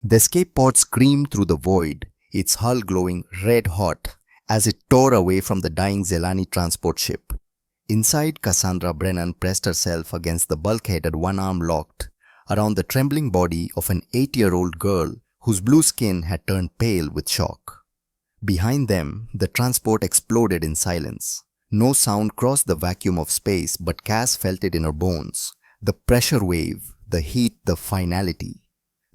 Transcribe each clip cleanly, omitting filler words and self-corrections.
The escape pod screamed through the void, its hull glowing red-hot as it tore away from the dying Zelani transport ship. Inside, Cassandra Brennan pressed herself against the bulkhead at one arm locked around the trembling body of an 8-year-old girl whose blue skin had turned pale with shock. Behind them, the transport exploded in silence. No sound crossed the vacuum of space, but Cass felt it in her bones. The pressure wave, the heat, the finality.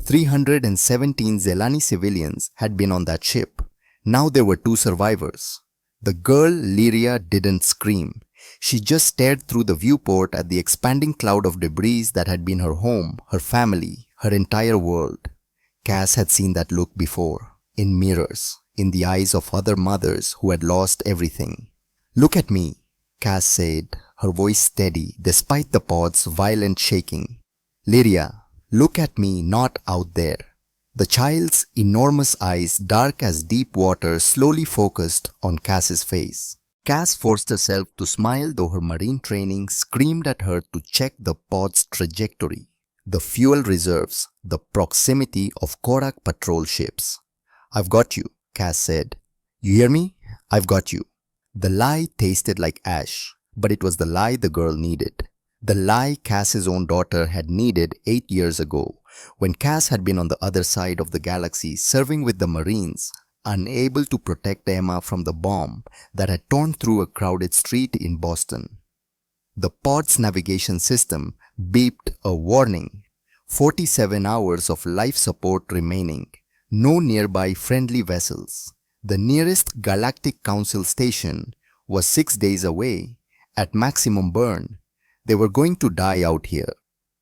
317 Zelani civilians had been on that ship. Now there were 2 survivors. The girl, Lyria, didn't scream. She just stared through the viewport at the expanding cloud of debris that had been her home, her family, her entire world. Cass had seen that look before, in mirrors, in the eyes of other mothers who had lost everything. "Look at me," Cass said, her voice steady despite the pod's violent shaking. "Lyria, look at me, not out there." The child's enormous eyes, dark as deep water, slowly focused on Cass's face. Cass forced herself to smile, though her marine training screamed at her to check the pod's trajectory, the fuel reserves, the proximity of Korak patrol ships. "I've got you," Cass said. "You hear me? I've got you." The lie tasted like ash, but it was the lie the girl needed. The lie Cass's own daughter had needed 8 years ago, when Cass had been on the other side of the galaxy serving with the Marines, unable to protect Emma from the bomb that had torn through a crowded street in Boston. The pod's navigation system beeped a warning. 47 hours of life support remaining. No nearby friendly vessels. The nearest Galactic Council station was 6 days away, at maximum burn. They were going to die out here.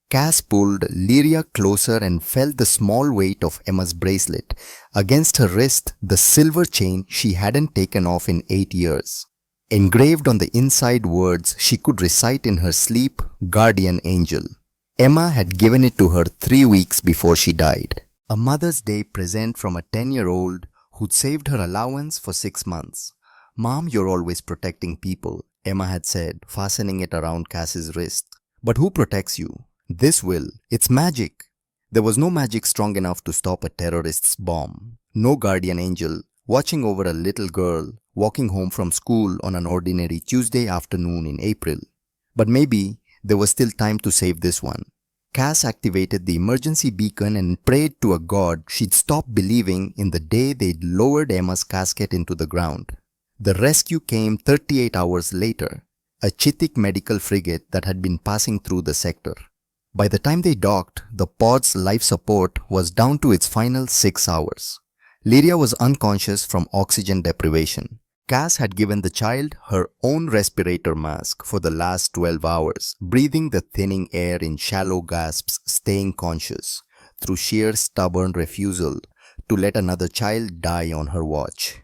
Cass pulled Lyria closer and felt the small weight of Emma's bracelet. Against her wrist, the silver chain she hadn't taken off in 8 years. Engraved on the inside words she could recite in her sleep, "Guardian Angel." Emma had given it to her 3 weeks before she died. A Mother's Day present from a 10-year-old who'd saved her allowance for 6 months. "Mom, you're always protecting people," Emma had said, fastening it around Cass's wrist. "But who protects you? This will. It's magic." There was no magic strong enough to stop a terrorist's bomb. No guardian angel watching over a little girl walking home from school on an ordinary Tuesday afternoon in April. But maybe there was still time to save this one. Cass activated the emergency beacon and prayed to a god she'd stop believing in the day they'd lowered Emma's casket into the ground. The rescue came 38 hours later, a Chitik medical frigate that had been passing through the sector. By the time they docked, the pod's life support was down to its final 6 hours. Lyria was unconscious from oxygen deprivation. Cass had given the child her own respirator mask for the last 12 hours, breathing the thinning air in shallow gasps, staying conscious, through sheer stubborn refusal to let another child die on her watch.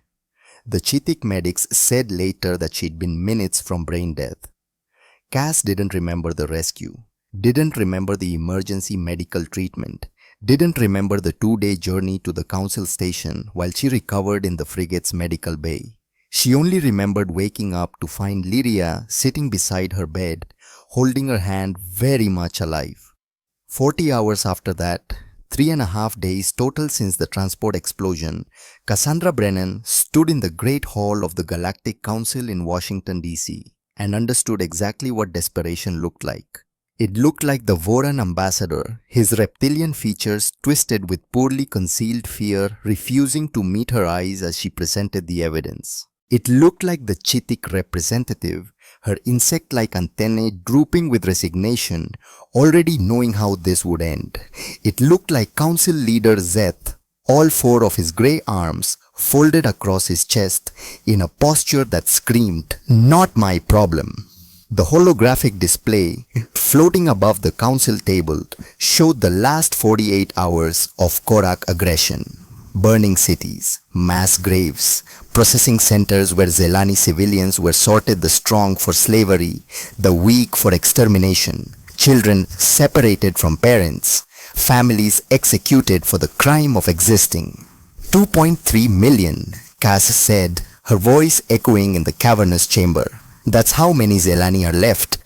The Chitik medics said later that she'd been minutes from brain death. Cass didn't remember the rescue, didn't remember the emergency medical treatment, didn't remember the 2-day journey to the council station while she recovered in the frigate's medical bay. She only remembered waking up to find Lyria sitting beside her bed, holding her hand very much alive. 40 hours after that, 3.5 days total since the transport explosion, Cassandra Brennan stood in the Great Hall of the Galactic Council in Washington, D.C. and understood exactly what desperation looked like. It looked like the Voran ambassador, his reptilian features twisted with poorly concealed fear, refusing to meet her eyes as she presented the evidence. It looked like the Chitik representative, her insect-like antennae drooping with resignation, already knowing how this would end. It looked like Council Leader Zeth, all 4 of his grey arms folded across his chest in a posture that screamed, "Not my problem." The holographic display, floating above the council table, showed the last 48 hours of Korak aggression. Burning cities, mass graves, processing centers where Zelani civilians were sorted, the strong for slavery, the weak for extermination, children separated from parents, families executed for the crime of existing. 2.3 million, Cass said, her voice echoing in the cavernous chamber. That's how many Zelani are left.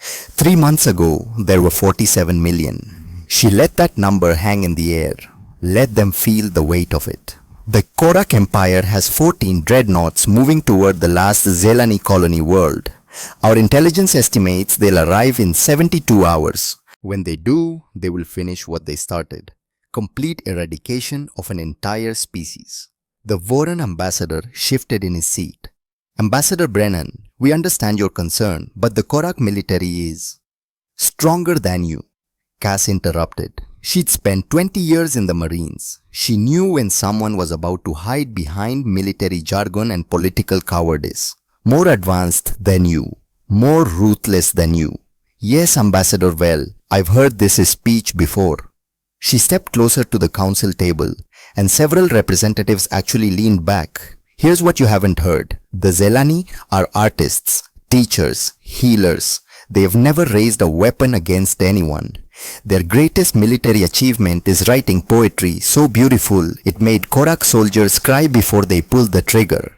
3 months ago, there were 47 million. She let that number hang in the air. Let them feel the weight of it. The Korak Empire has 14 dreadnoughts moving toward the last Zelani colony world. Our intelligence estimates they'll arrive in 72 hours. When they do, they will finish what they started. Complete eradication of an entire species. The Voran ambassador shifted in his seat. Ambassador Brennan, we understand your concern, but the Korak military is stronger than you. Cass interrupted. She'd spent 20 years in the Marines. She knew when someone was about to hide behind military jargon and political cowardice. More advanced than you. More ruthless than you. Yes, Ambassador Well, I've heard this speech before. She stepped closer to the council table, and several representatives actually leaned back. Here's what you haven't heard. The Zelani are artists, teachers, healers. They have never raised a weapon against anyone. Their greatest military achievement is writing poetry so beautiful it made Korak soldiers cry before they pulled the trigger.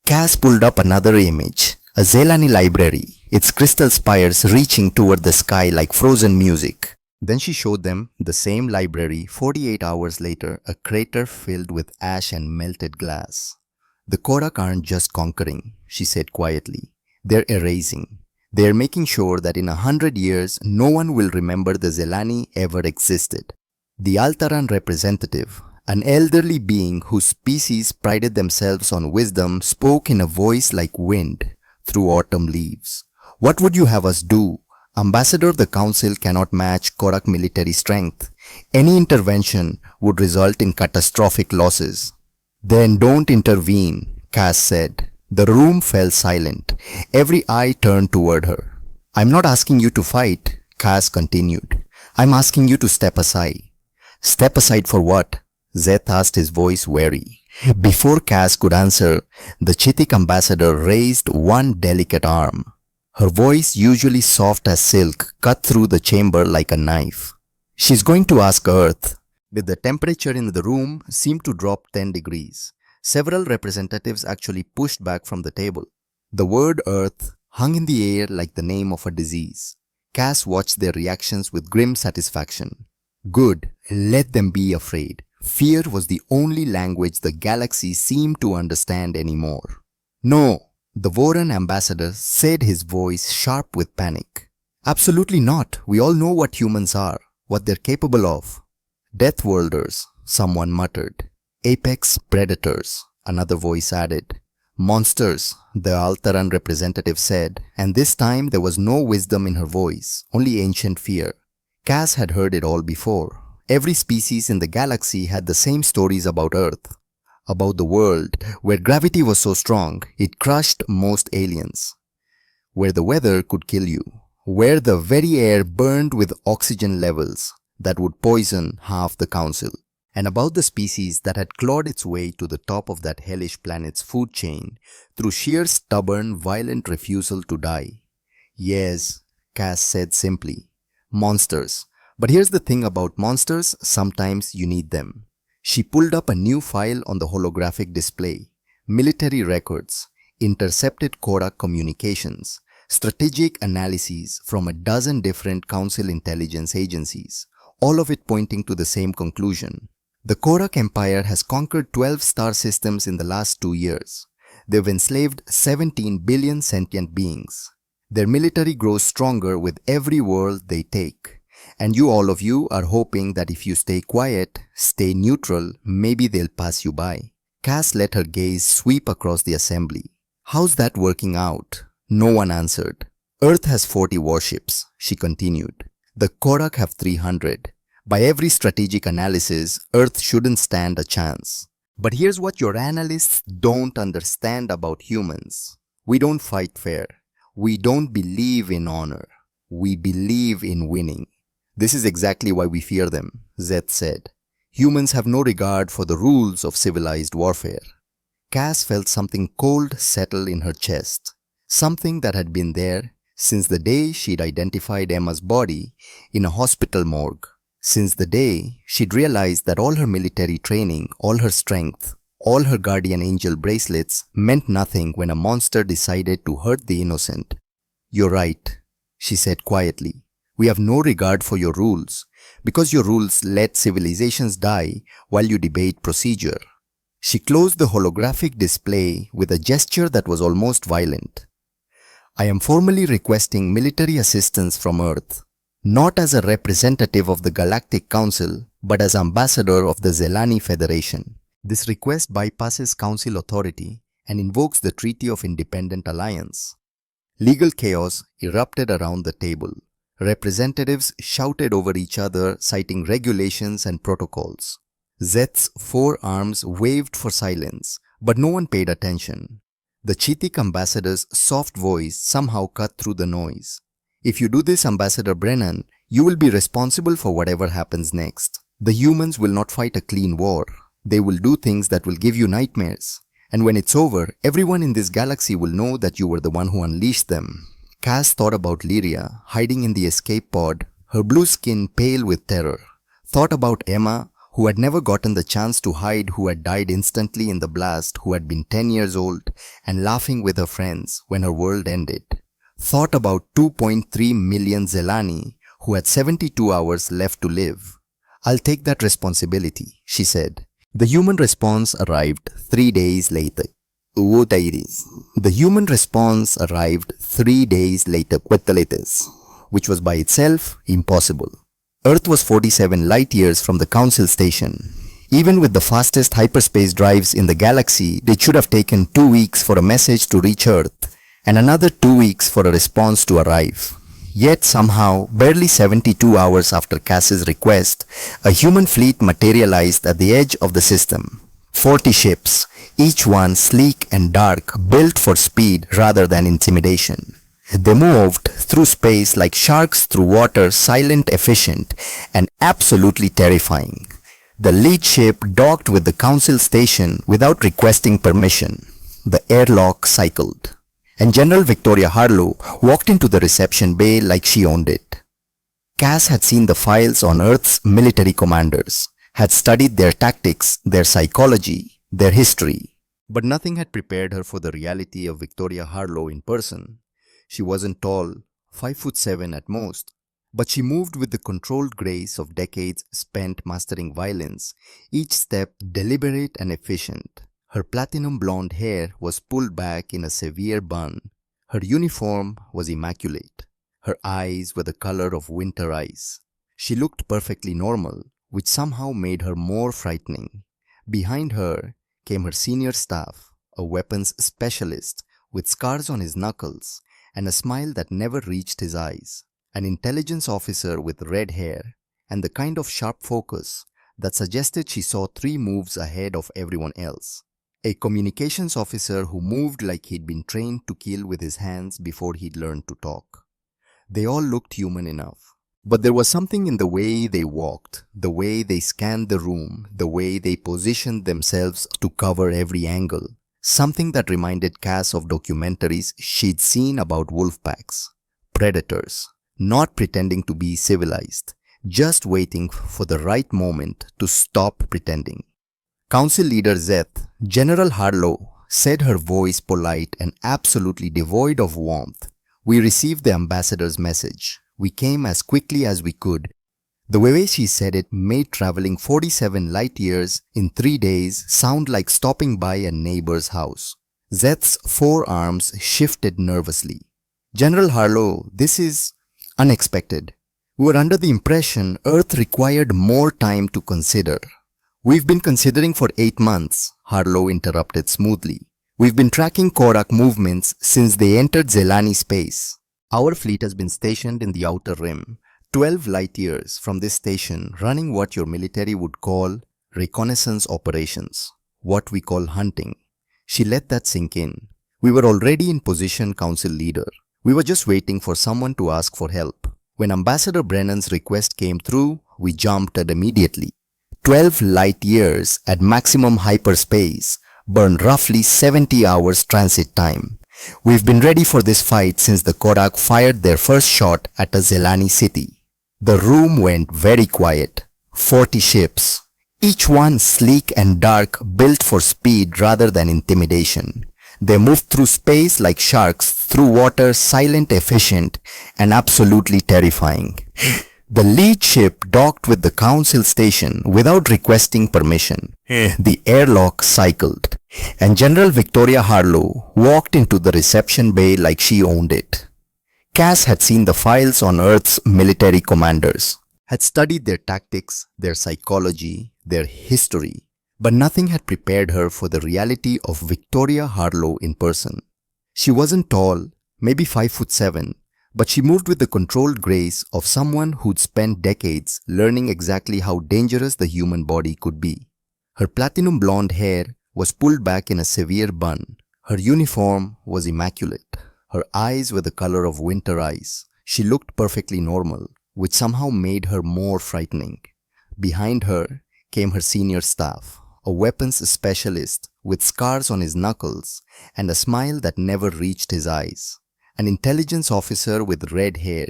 Cass pulled up another image, a Zelani library, its crystal spires reaching toward the sky like frozen music. Then she showed them the same library 48 hours later, a crater filled with ash and melted glass. The Korak aren't just conquering, she said quietly. They're erasing. They are making sure that in 100 years, no one will remember the Zelani ever existed. The Altaran representative, an elderly being whose species prided themselves on wisdom, spoke in a voice like wind through autumn leaves. What would you have us do? Ambassador, the council cannot match Korak military strength. Any intervention would result in catastrophic losses. Then don't intervene, Cass said. The room fell silent. Every eye turned toward her. I'm not asking you to fight, Cass continued. I'm asking you to step aside. Step aside for what? Zeth asked, his voice wary. Before Cass could answer, the Chitik ambassador raised one delicate arm. Her voice, usually soft as silk, cut through the chamber like a knife. She's going to ask Earth. With the temperature in the room seemed to drop 10 degrees. Several representatives actually pushed back from the table. The word Earth hung in the air like the name of a disease. Cass watched their reactions with grim satisfaction. Good, let them be afraid. Fear was the only language the galaxy seemed to understand anymore. No, the Voran ambassador said, his voice sharp with panic. Absolutely not. We all know what humans are, what they're capable of. Death Worlders, someone muttered. Apex predators, another voice added. Monsters, the Altaran representative said, and this time there was no wisdom in her voice, only ancient fear. Cass had heard it all before. Every species in the galaxy had the same stories about Earth, about the world where gravity was so strong it crushed most aliens, where the weather could kill you, where the very air burned with oxygen levels that would poison half the council, and about the species that had clawed its way to the top of that hellish planet's food chain through sheer stubborn, violent refusal to die. Yes, Cass said simply, monsters. But here's the thing about monsters, sometimes you need them. She pulled up a new file on the holographic display. Military records, intercepted Korak communications, strategic analyses from a dozen different council intelligence agencies, all of it pointing to the same conclusion. The Korak Empire has conquered 12 star systems in the last 2 years. They've enslaved 17 billion sentient beings. Their military grows stronger with every world they take. And all of you are hoping that if you stay quiet, stay neutral, maybe they'll pass you by. Cass let her gaze sweep across the assembly. How's that working out? No one answered. Earth has 40 warships, she continued. The Korak have 300. By every strategic analysis, Earth shouldn't stand a chance. But here's what your analysts don't understand about humans. We don't fight fair. We don't believe in honor. We believe in winning. This is exactly why we fear them, Zeth said. Humans have no regard for the rules of civilized warfare. Cass felt something cold settle in her chest. Something that had been there since the day she'd identified Emma's body in a hospital morgue. Since the day she'd realized that all her military training, all her strength, all her guardian angel bracelets meant nothing when a monster decided to hurt the innocent. You're right, she said quietly. We have no regard for your rules. Because your rules let civilizations die while you debate procedure. She closed the holographic display with a gesture that was almost violent. I am formally requesting military assistance from Earth, not as a representative of the Galactic Council, but as ambassador of the Zelani Federation. This request bypasses Council authority and invokes the Treaty of Independent Alliance. Legal chaos erupted around the table. Representatives shouted over each other, citing regulations and protocols. Zeth's 4 arms waved for silence, but no one paid attention. The Chitic ambassador's soft voice somehow cut through the noise. If you do this, Ambassador Brennan, you will be responsible for whatever happens next. The humans will not fight a clean war. They will do things that will give you nightmares. And when it's over, everyone in this galaxy will know that you were the one who unleashed them. Cass thought about Lyria, hiding in the escape pod, her blue skin pale with terror. Thought about Emma, who had never gotten the chance to hide, who had died instantly in the blast, who had been 10 years old and laughing with her friends when her world ended. Thought about 2.3 million Zelani who had 72 hours left to live. I'll take that responsibility, she said. The human response arrived 3 days later. The human response arrived 3 days later, which was by itself impossible. Earth was 47 light years from the Council station. Even with the fastest hyperspace drives in the galaxy, it should have taken 2 weeks for a message to reach Earth and another 2 weeks for a response to arrive. Yet somehow, barely 72 hours after Cass's request, a human fleet materialized at the edge of the system. 40 ships, each one sleek and dark, built for speed rather than intimidation. They moved through space like sharks through water, silent, efficient, and absolutely terrifying. The lead ship docked with the Council station without requesting permission. The airlock cycled, and General Victoria Harlow walked into the reception bay like she owned it. Cass had seen the files on Earth's military commanders, had studied their tactics, their psychology, their history. But nothing had prepared her for the reality of Victoria Harlow in person. She wasn't tall, 5'7" at most, but she moved with the controlled grace of decades spent mastering violence, each step deliberate and efficient. Her platinum blonde hair was pulled back in a severe bun. Her uniform was immaculate. Her eyes were the color of winter ice. She looked perfectly normal, which somehow made her more frightening. Behind her came her senior staff, a weapons specialist with scars on his knuckles and a smile that never reached his eyes, an intelligence officer with red hair and the kind of sharp focus that suggested she saw 3 moves ahead of everyone else, a communications officer who moved like he'd been trained to kill with his hands before he'd learned to talk. They all looked human enough, but there was something in the way they walked, the way they scanned the room, the way they positioned themselves to cover every angle. Something that reminded Cass of documentaries she'd seen about wolf packs, predators, not pretending to be civilized, just waiting for the right moment to stop pretending. Council leader Zeth, General Harlow, said, her voice polite and absolutely devoid of warmth. We received the ambassador's message. We came as quickly as we could. The way she said it made traveling 47 light years in 3 days sound like stopping by a neighbor's house. Zeth's 4 arms shifted nervously. General Harlow, this is unexpected. We were under the impression Earth required more time to consider. We've been considering for 8 months, Harlow interrupted smoothly. We've been tracking Korak movements since they entered Zelani space. Our fleet has been stationed in the outer rim, 12 light years from this station, running what your military would call reconnaissance operations, what we call hunting. She let that sink in. We were already in position, Council leader. We were just waiting for someone to ask for help. When Ambassador Brennan's request came through, we jumped at immediately. 12 light years at maximum hyperspace burn roughly 70 hours transit time. We've been ready for this fight since the Korak fired their first shot at a Zelani city. The room went very quiet. 40 ships, each one sleek and dark, built for speed rather than intimidation. They moved through space like sharks, through water, silent, efficient, and absolutely terrifying. The lead ship docked with the council station without requesting permission. The airlock cycled, and General Victoria Harlow walked into the reception bay like she owned it. Cass had seen the files on Earth's military commanders, had studied their tactics, their psychology, their history, but nothing had prepared her for the reality of Victoria Harlow in person. She wasn't tall, maybe 5'7", but she moved with the controlled grace of someone who'd spent decades learning exactly how dangerous the human body could be. Her platinum blonde hair was pulled back in a severe bun. Her uniform was immaculate. Her eyes were the color of winter ice. She looked perfectly normal, which somehow made her more frightening. Behind her came her senior staff, a weapons specialist with scars on his knuckles and a smile that never reached his eyes. An intelligence officer with red hair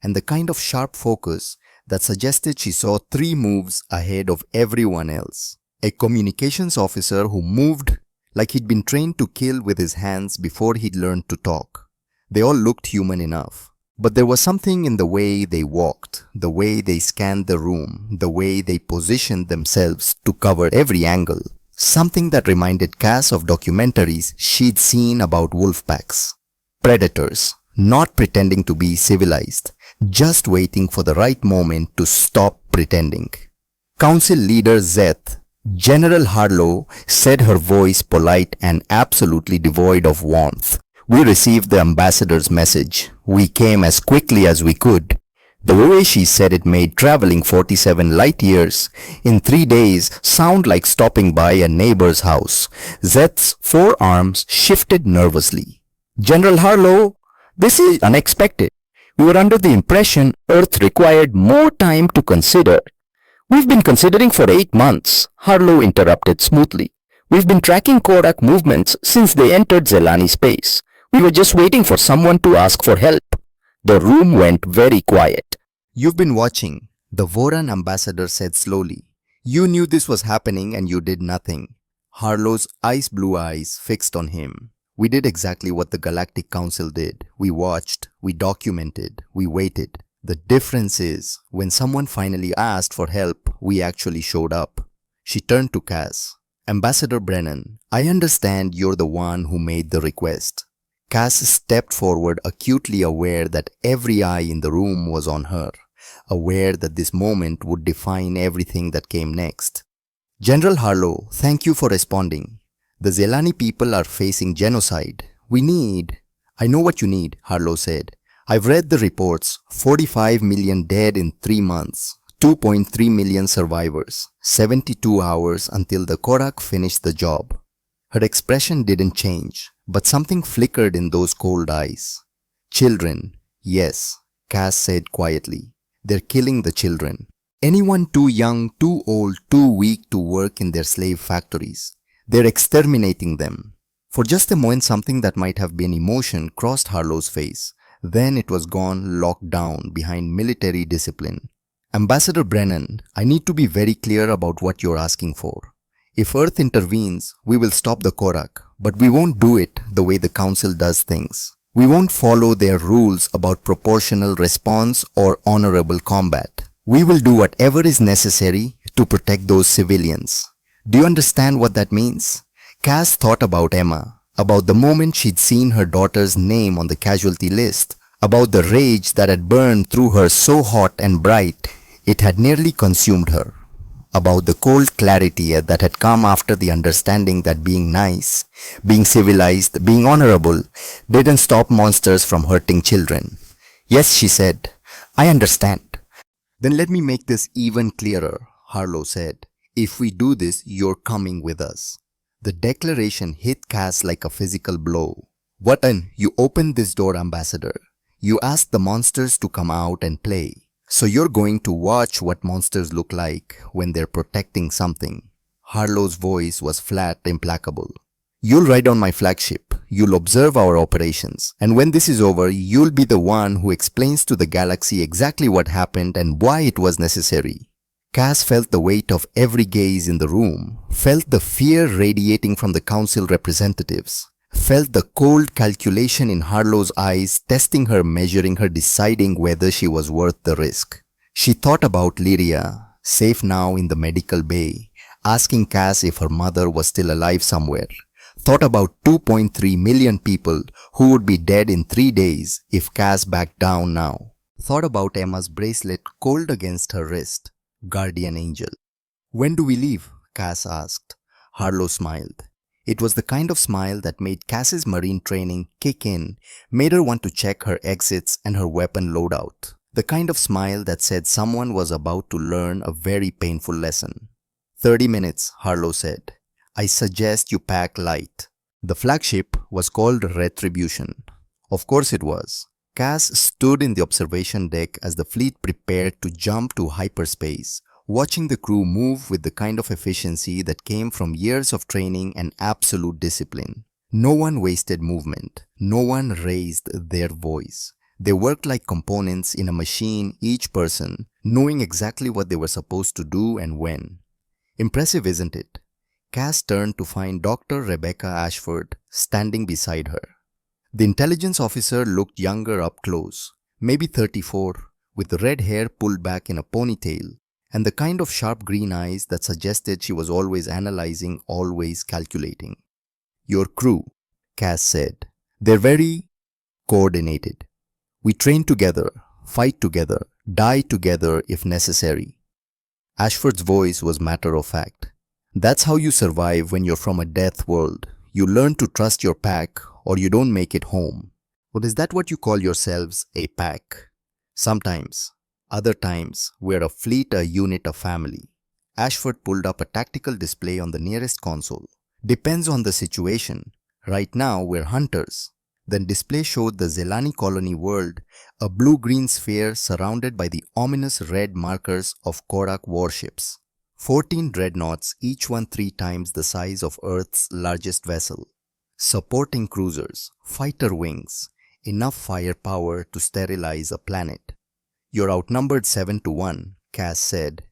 and the kind of sharp focus that suggested she saw 3 moves ahead of everyone else. A communications officer who moved like he'd been trained to kill with his hands before he'd learned to talk. They all looked human enough, but there was something in the way they walked, the way they scanned the room, the way they positioned themselves to cover every angle. Something that reminded Cass of documentaries she'd seen about wolf packs. Predators, not pretending to be civilized, just waiting for the right moment to stop pretending. Council leader Zeth, General Harlow, said, her voice polite and absolutely devoid of warmth. "We received the ambassador's message. We came as quickly as we could." The way she said it made traveling 47 light years in 3 days sound like stopping by a neighbor's house. Zeth's forearms shifted nervously. "General Harlow, this is unexpected. We were under the impression Earth required more time to consider." "We've been considering for 8 months, Harlow interrupted smoothly. "We've been tracking Korak movements since they entered Zelani space. We were just waiting for someone to ask for help." The room went very quiet. "You've been watching," the Voran ambassador said slowly. "You knew this was happening and you did nothing." Harlow's ice blue eyes fixed on him. "We did exactly what the Galactic Council did. We watched, we documented, we waited. The difference is, when someone finally asked for help, we actually showed up." She turned to Cass. "Ambassador Brennan, I understand you're the one who made the request." Cass stepped forward, acutely aware that every eye in the room was on her, aware that this moment would define everything that came next. "General Harlow, thank you for responding. The Zelani people are facing genocide. I know what you need," Harlow said. "I've read the reports, 45 million dead in 3 months, 2.3 million survivors, 72 hours until the Korak finished the job." Her expression didn't change, but something flickered in those cold eyes. "Children, yes," Cass said quietly. "They're killing the children. Anyone too young, too old, too weak to work in their slave factories. They're exterminating them." For just a moment, something that might have been emotion crossed Harlow's face. Then it was gone, locked down behind military discipline. "Ambassador Brennan, I need to be very clear about what you're asking for. If Earth intervenes, we will stop the Korak, but we won't do it the way the Council does things. We won't follow their rules about proportional response or honorable combat. We will do whatever is necessary to protect those civilians." Do you understand what that means? Cass thought about Emma, about the moment she'd seen her daughter's name on the casualty list, about the rage that had burned through her so hot and bright it had nearly consumed her, about the cold clarity that had come after the understanding that being nice, being civilized, being honorable didn't stop monsters from hurting children. "Yes," she said, "I understand." "Then let me make this even clearer," Harlow said. "If we do this, you're coming with us." The declaration hit Cass like a physical blow. You opened this door, Ambassador. You asked the monsters to come out and play. So you're going to watch what monsters look like when they're protecting something. Harlow's voice was flat, implacable. "You'll ride on my flagship. You'll observe our operations. And when this is over, you'll be the one who explains to the galaxy exactly what happened and why it was necessary." Cass felt the weight of every gaze in the room, felt the fear radiating from the council representatives, felt the cold calculation in Harlow's eyes, testing her, measuring her, deciding whether she was worth the risk. She thought about Lyria, safe now in the medical bay, asking Cass if her mother was still alive somewhere. Thought about 2.3 million people who would be dead in 3 days if Cass backed down now. Thought about Emma's bracelet cold against her wrist. Guardian angel. When do we leave? Cass asked. Harlow smiled. It was the kind of smile that made Cass's marine training kick in, made her want to check her exits and her weapon loadout. The kind of smile that said someone was about to learn a very painful lesson. 30 minutes, Harlow said. I suggest you pack light. The flagship was called Retribution. Of course it was. Cass stood in the observation deck as the fleet prepared to jump to hyperspace, watching the crew move with the kind of efficiency that came from years of training and absolute discipline. No one wasted movement. No one raised their voice. They worked like components in a machine, each person knowing exactly what they were supposed to do and when. Impressive, isn't it? Cass turned to find Dr. Rebecca Ashford standing beside her. The intelligence officer looked younger up close, maybe 34, with red hair pulled back in a ponytail, and the kind of sharp green eyes that suggested she was always analyzing, always calculating. Your crew, Cass said. They're very coordinated. We train together, fight together, die together if necessary. Ashford's voice was matter of fact. That's how you survive when you're from a death world. You learn to trust your pack or you don't make it home. Well, is that what you call yourselves, a pack? Sometimes. Other times, we're a fleet, a unit, a family. Ashford pulled up a tactical display on the nearest console. Depends on the situation. Right now, we're hunters. The display showed the Zelani colony world, a blue-green sphere surrounded by the ominous red markers of Korak warships. 14 dreadnoughts, each one 3 times the size of Earth's largest vessel. Supporting cruisers, fighter wings, enough firepower to sterilize a planet. You're outnumbered 7-1, Cass said.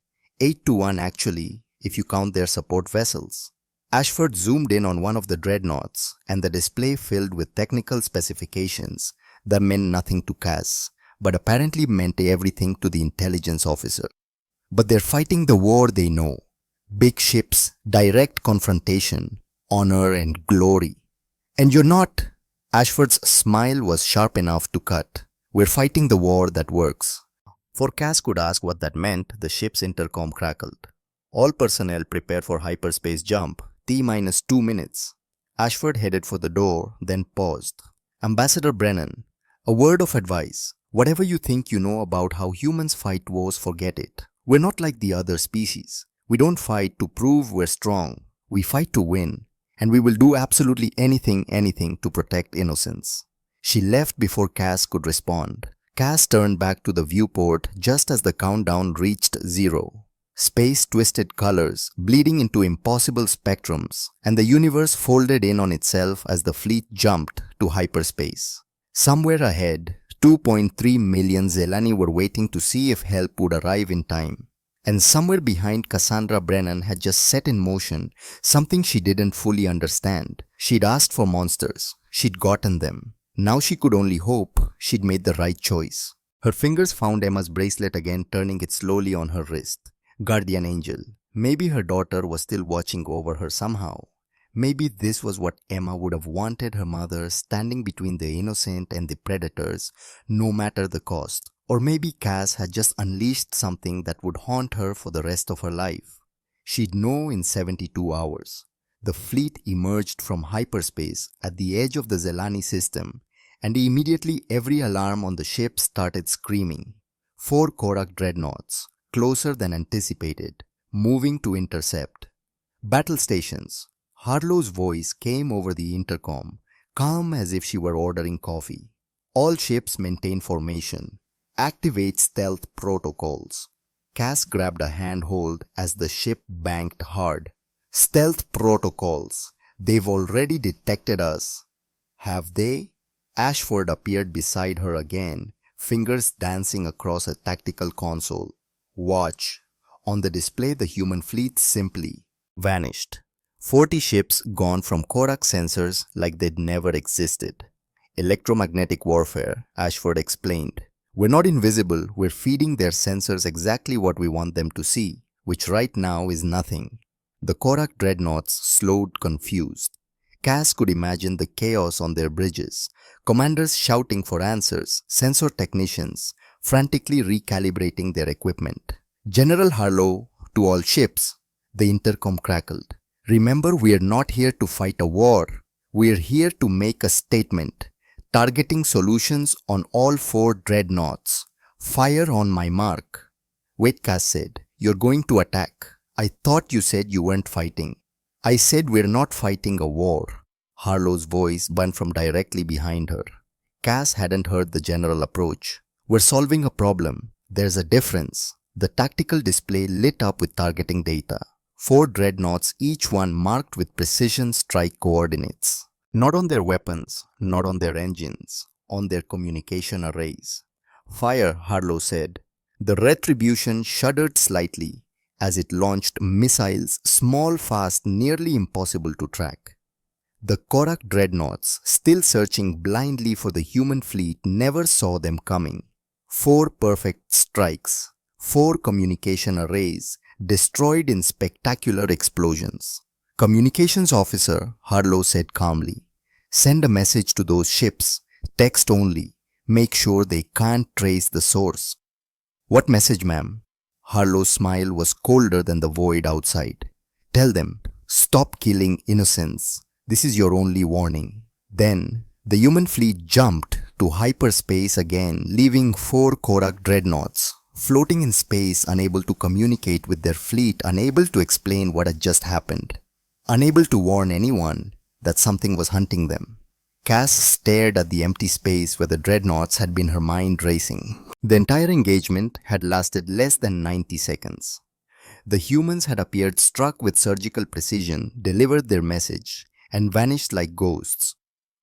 8-1 actually, if you count their support vessels. Ashford zoomed in on one of the dreadnoughts, and the display filled with technical specifications that meant nothing to Cass, but apparently meant everything to the intelligence officer. But they're fighting the war they know. Big ships, direct confrontation, honor and glory. And you're not. Ashford's smile was sharp enough to cut. We're fighting the war that works. Before Cass could ask what that meant, the ship's intercom crackled. All personnel prepare for hyperspace jump. T-2 minutes. Ashford headed for the door, then paused. Ambassador Brennan, a word of advice. Whatever you think you know about how humans fight wars, forget it. We're not like the other species. We don't fight to prove we're strong. We fight to win. And we will do absolutely anything to protect innocence. She left before Cass could respond. Cass turned back to the viewport just as the countdown reached 0. Space twisted colors, bleeding into impossible spectrums, and the universe folded in on itself as the fleet jumped to hyperspace. Somewhere ahead, 2.3 million Zelani were waiting to see if help would arrive in time. And somewhere behind, Cassandra Brennan had just set in motion something she didn't fully understand. She'd asked for monsters. She'd gotten them. Now she could only hope she'd made the right choice. Her fingers found Emma's bracelet again, turning it slowly on her wrist. Guardian angel. Maybe her daughter was still watching over her somehow. Maybe this was what Emma would have wanted her mother, standing between the innocent and the predators, no matter the cost. Or maybe Cass had just unleashed something that would haunt her for the rest of her life. She'd know in 72 hours. The fleet emerged from hyperspace at the edge of the Zelani system, and immediately every alarm on the ship started screaming. 4 Korak dreadnoughts, closer than anticipated, moving to intercept. Battle stations. Harlow's voice came over the intercom, calm as if she were ordering coffee. All ships maintain formation. Activate stealth protocols. Cass grabbed a handhold as the ship banked hard. Stealth protocols. They've already detected us. Have they? Ashford appeared beside her again, fingers dancing across a tactical console. Watch. On the display, the human fleet simply vanished. 40 ships gone from Korak sensors like they'd never existed. Electromagnetic warfare, Ashford explained. We're not invisible, we're feeding their sensors exactly what we want them to see, which right now is nothing. The Korak dreadnoughts slowed confused. Cass could imagine the chaos on their bridges, commanders shouting for answers, sensor technicians frantically recalibrating their equipment. General Harlow, to all ships, the intercom crackled. Remember, we're not here to fight a war. We're here to make a statement, targeting solutions on all 4 dreadnoughts. Fire on my mark. Wait, Cass said. You're going to attack. I thought you said you weren't fighting. I said we're not fighting a war. Harlow's voice burned from directly behind her. Cass hadn't heard the general approach. We're solving a problem. There's a difference. The tactical display lit up with targeting data. 4 dreadnoughts, each one marked with precision strike coordinates. Not on their weapons, not on their engines, on their communication arrays. Fire, Harlow said. The Retribution shuddered slightly as it launched missiles, small, fast, nearly impossible to track. The Korak dreadnoughts, still searching blindly for the human fleet, never saw them coming. 4 perfect strikes, 4 communication arrays, destroyed in spectacular explosions. Communications officer, Harlow said calmly, send a message to those ships, text only, make sure they can't trace the source. What message, ma'am? Harlow's smile was colder than the void outside. Tell them, stop killing innocents. This is your only warning. Then, the human fleet jumped to hyperspace again, leaving 4 Korak dreadnoughts, floating in space, unable to communicate with their fleet, unable to explain what had just happened, unable to warn anyone that something was hunting them. Cass stared at the empty space where the dreadnoughts had been, her mind racing. The entire engagement had lasted less than 90 seconds. The humans had appeared, struck with surgical precision, delivered their message, and vanished like ghosts.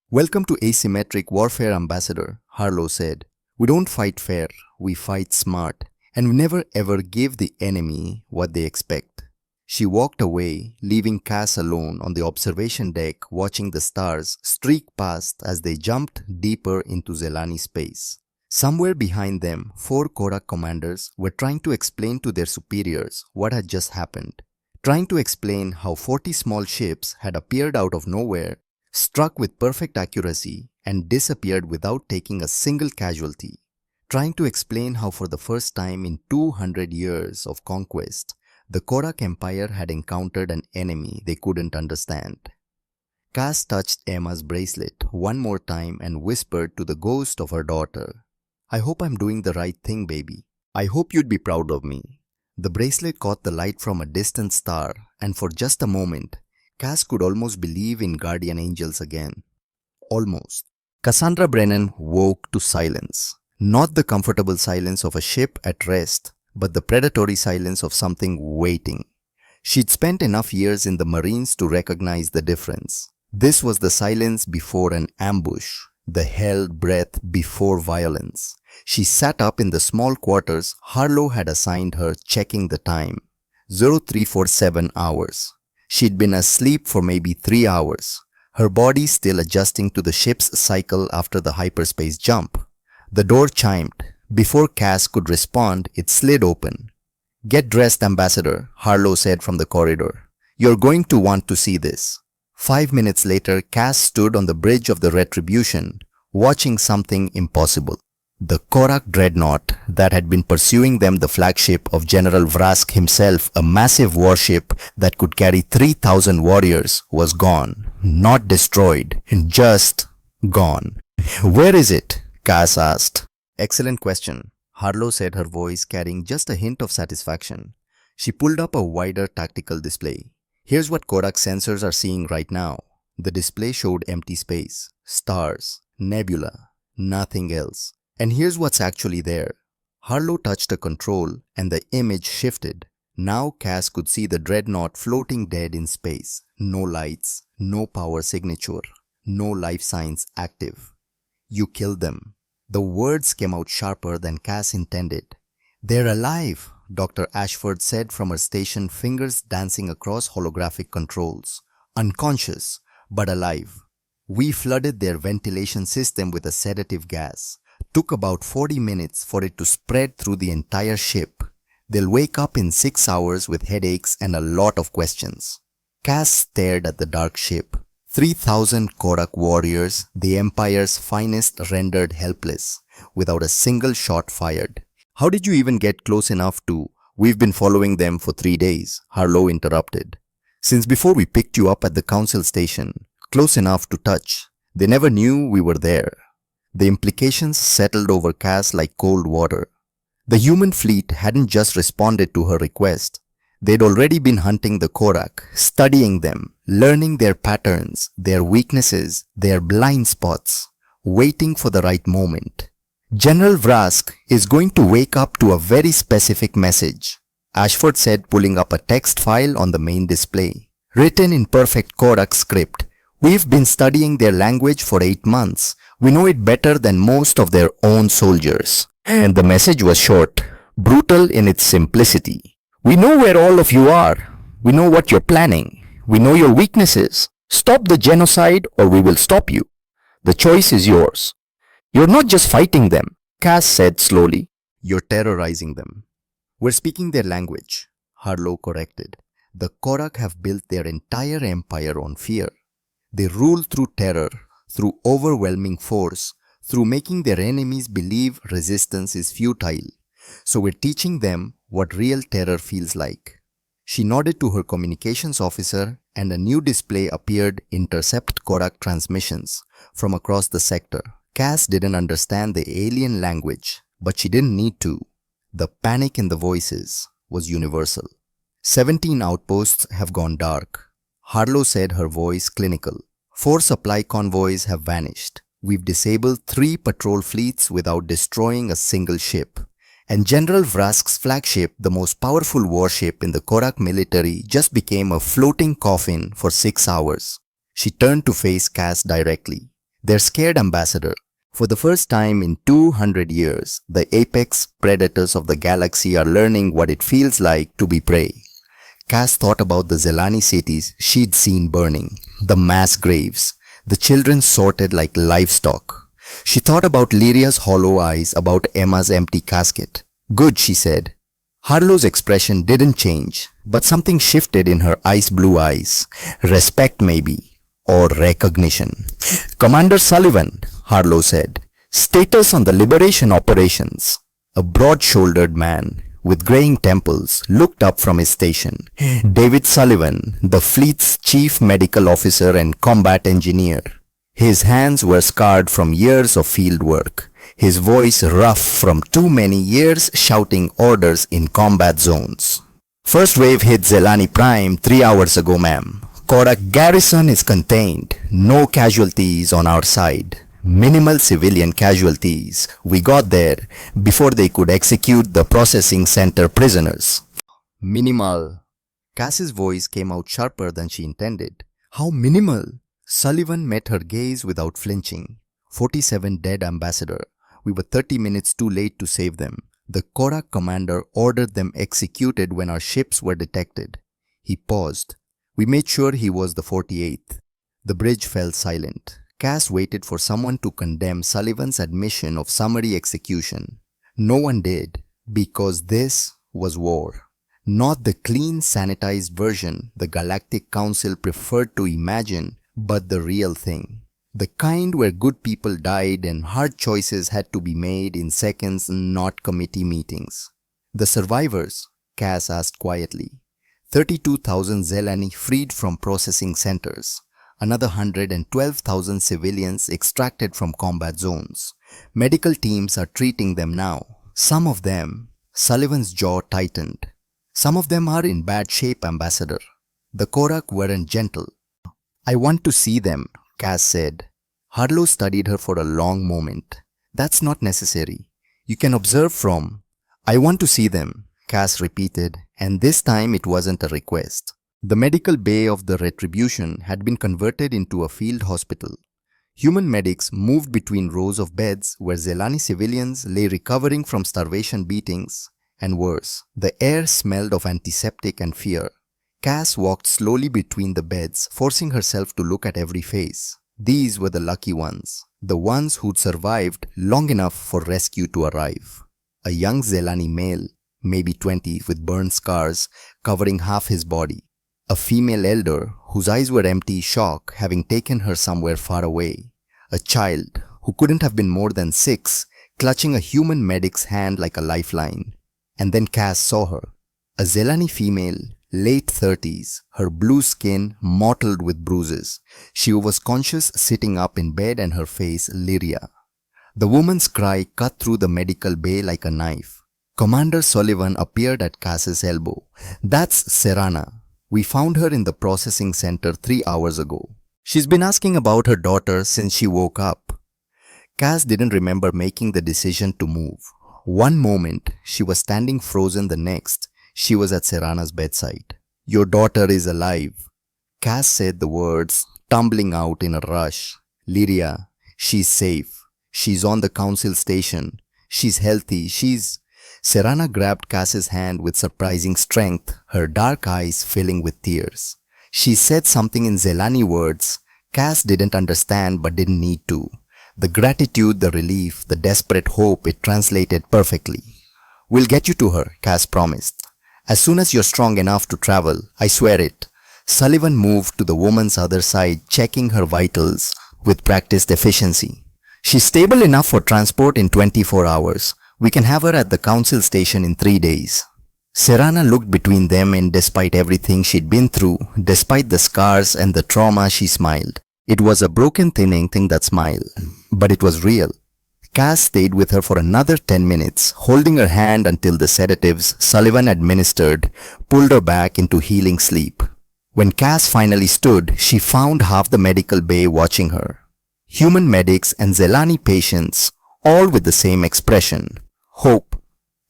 Welcome to asymmetric warfare, Ambassador, Harlow said. We don't fight fair, we fight smart, and we never ever give the enemy what they expect. She walked away, leaving Cass alone on the observation deck, watching the stars streak past as they jumped deeper into Zelani space. Somewhere behind them, 4 Korak commanders were trying to explain to their superiors what had just happened, trying to explain how 40 small ships had appeared out of nowhere, struck with perfect accuracy, and disappeared without taking a single casualty, trying to explain how for the first time in 200 years of conquest, the Korak Empire had encountered an enemy they couldn't understand. Cass touched Emma's bracelet one more time and whispered to the ghost of her daughter, I hope I'm doing the right thing, baby. I hope you'd be proud of me. The bracelet caught the light from a distant star, and for just a moment, Cass could almost believe in guardian angels again. Almost. Cassandra Brennan woke to silence. Not the comfortable silence of a ship at rest, but the predatory silence of something waiting. She'd spent enough years in the Marines to recognize the difference. This was the silence before an ambush, the held breath before violence. She sat up in the small quarters Harlow had assigned her, checking the time. 0347 hours. She'd been asleep for maybe 3 hours, her body still adjusting to the ship's cycle after the hyperspace jump. The door chimed. Before Cass could respond, it slid open. Get dressed, Ambassador, Harlow said from the corridor. You're going to want to see this. 5 minutes later, Cass stood on the bridge of the Retribution, watching something impossible. The Korak dreadnought that had been pursuing them, the flagship of General Vrask himself, a massive warship that could carry 3,000 warriors, was gone. Not destroyed, just gone. Where is it? Cass asked. Excellent question, Harlow said, her voice carrying just a hint of satisfaction. She pulled up a wider tactical display. Here's what Korak sensors are seeing right now. The display showed empty space, stars, nebula, nothing else. And here's what's actually there. Harlow touched a control and the image shifted. Now Cass could see the dreadnought floating dead in space. No lights, no power signature, no life signs active. You killed them. The words came out sharper than Cass intended. They're alive, Dr. Ashford said from her station, fingers dancing across holographic controls. Unconscious, but alive. We flooded their ventilation system with a sedative gas. Took about 40 minutes for it to spread through the entire ship. They'll wake up in 6 hours with headaches and a lot of questions. Cass stared at the dark ship. 3,000 Korak warriors, the Empire's finest, rendered helpless, without a single shot fired. How did you even get close enough to... We've been following them for 3 days, Harlow interrupted. Since before we picked you up at the council station, close enough to touch. They never knew we were there. The implications settled over Cass like cold water. The human fleet hadn't just responded to her request. They'd already been hunting the Korak, studying them, learning their patterns, their weaknesses, their blind spots, waiting for the right moment. General Vrask is going to wake up to a very specific message, Ashford said, pulling up a text file on the main display. Written in perfect Korak script. We've been studying their language for 8 months. We know it better than most of their own soldiers. And the message was short, brutal in its simplicity. We know where all of you are. We know what you're planning. We know your weaknesses. Stop the genocide or we will stop you. The choice is yours. You're not just fighting them, Cass said slowly. You're terrorizing them. We're speaking their language, Harlow corrected. The Korak have built their entire empire on fear. They rule through terror, through overwhelming force, through making their enemies believe resistance is futile. So we're teaching them what real terror feels like. She nodded to her communications officer and a new display appeared, intercept Korak transmissions from across the sector. Cass didn't understand the alien language, but she didn't need to. The panic in the voices was universal. 17 outposts have gone dark. Harlow said, her voice clinical. 4 supply convoys have vanished. We've disabled 3 patrol fleets without destroying a single ship. And General Vrask's flagship, the most powerful warship in the Korak military, just became a floating coffin for 6 hours. She turned to face Cass directly. Their scared ambassador. For the first time in 200 years, the apex predators of the galaxy are learning what it feels like to be prey. Cass thought about the Zelani cities she'd seen burning, the mass graves, the children sorted like livestock. She thought about Lyria's hollow eyes, about Emma's empty casket. Good, she said. Harlow's expression didn't change, but something shifted in her ice blue eyes. Respect maybe, or recognition. Commander Sullivan, Harlow said. Status on the liberation operations. A broad-shouldered man with graying temples looked up from his station. David Sullivan, the fleet's chief medical officer and combat engineer. His hands were scarred from years of field work. His voice rough from too many years shouting orders in combat zones. First wave hit Zelani Prime 3 hours ago, ma'am. Korak garrison is contained. No casualties on our side. Minimal civilian casualties. We got there before they could execute the processing center prisoners. Minimal. Cass's voice came out sharper than she intended. How minimal? Sullivan met her gaze without flinching. 47 dead, Ambassador. We were 30 minutes too late to save them. The Korak commander ordered them executed when our ships were detected. He paused. We made sure he was the 48th. The bridge fell silent. Cass waited for someone to condemn Sullivan's admission of summary execution. No one did, because this was war. Not the clean, sanitized version the Galactic Council preferred to imagine, but the real thing. The kind where good people died and hard choices had to be made in seconds, not committee meetings. The survivors, Cass asked quietly. 32,000 Zelani freed from processing centers. Another 112,000 civilians extracted from combat zones. Medical teams are treating them now. Some of them, Sullivan's jaw tightened. Some of them are in bad shape, Ambassador. The Korak weren't gentle. I want to see them, Cass said. Harlow studied her for a long moment. That's not necessary. You can observe from. I want to see them, Cass repeated, and this time it wasn't a request. The medical bay of the Retribution had been converted into a field hospital. Human medics moved between rows of beds where Zelani civilians lay recovering from starvation beatings, and worse, the air smelled of antiseptic and fear. Cass walked slowly between the beds, forcing herself to look at every face. These were the lucky ones. The ones who'd survived long enough for rescue to arrive. A young Zelani male, maybe 20, with burn scars covering half his body. A female elder whose eyes were empty shock having taken her somewhere far away. A child who couldn't have been more than 6, clutching a human medic's hand like a lifeline. And then Cass saw her. A Zelani female, late 30s, her blue skin mottled with bruises. She was conscious sitting up in bed and her face Lyria. The woman's cry cut through the medical bay like a knife. Commander Sullivan appeared at Cass's elbow. "That's Serana. We found her in the processing center 3 hours ago. She's been asking about her daughter since she woke up." Cass didn't remember making the decision to move. One moment, she was standing frozen, the next, she was at Serana's bedside. "Your daughter is alive." Cass said the words, tumbling out in a rush. "Lyria, she's safe. She's on the council station. She's healthy. Serana grabbed Cass's hand with surprising strength, her dark eyes filling with tears. She said something in Zelani words. Cass didn't understand but didn't need to. The gratitude, the relief, the desperate hope, it translated perfectly. "We'll get you to her," Cass promised. "As soon as you're strong enough to travel, I swear it." Sullivan moved to the woman's other side, checking her vitals with practiced efficiency. "She's stable enough for transport in 24 hours. We can have her at the council station in 3 days. Serana looked between them, and despite everything she'd been through, despite the scars and the trauma, she smiled. It was a broken, thinning thing, that smile, but it was real. Cass stayed with her for another 10 minutes, holding her hand until the sedatives Sullivan administered pulled her back into healing sleep. When Cass finally stood, she found half the medical bay watching her. Human medics and Zelani patients, all with the same expression. Hope.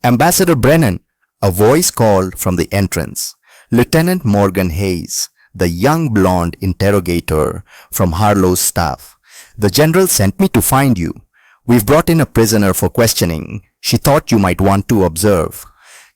"Ambassador Brennan," a voice called from the entrance. "Lieutenant Morgan Hayes, the young blonde interrogator from Harlow's staff. The general sent me to find you. We've brought in a prisoner for questioning. She thought you might want to observe."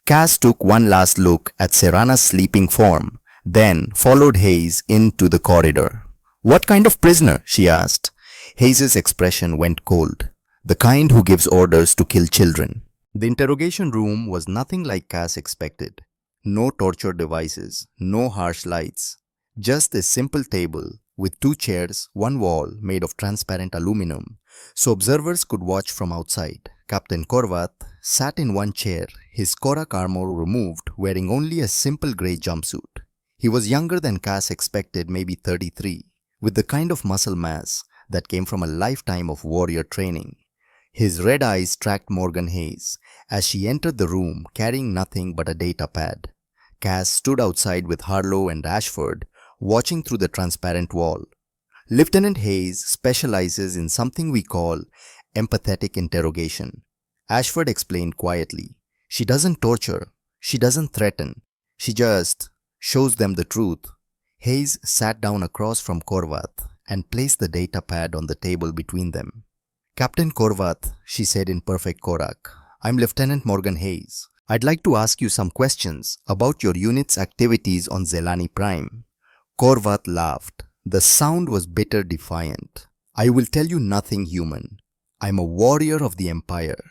Cass took one last look at Serana's sleeping form, then followed Hayes into the corridor. "What kind of prisoner?" she asked. Hayes's expression went cold. "The kind who gives orders to kill children." The interrogation room was nothing like Cass expected. No torture devices, no harsh lights. Just a simple table with 2 chairs, one wall made of transparent aluminum, so observers could watch from outside. Captain Korvath sat in one chair, his Korak armor removed, wearing only a simple grey jumpsuit. He was younger than Cass expected, maybe 33, with the kind of muscle mass that came from a lifetime of warrior training. His red eyes tracked Morgan Hayes as she entered the room carrying nothing but a data pad. Cass stood outside with Harlow and Ashford, watching through the transparent wall. "Lieutenant Hayes specializes in something we call empathetic interrogation," Ashford explained quietly. "She doesn't torture. She doesn't threaten. She just shows them the truth." Hayes sat down across from Korvath and placed the data pad on the table between them. "Captain Korvath," she said in perfect Korak, "I'm Lieutenant Morgan Hayes. I'd like to ask you some questions about your unit's activities on Zelani Prime." Korvath laughed. The sound was bitter, defiant. "I will tell you nothing human. I'm a warrior of the Empire.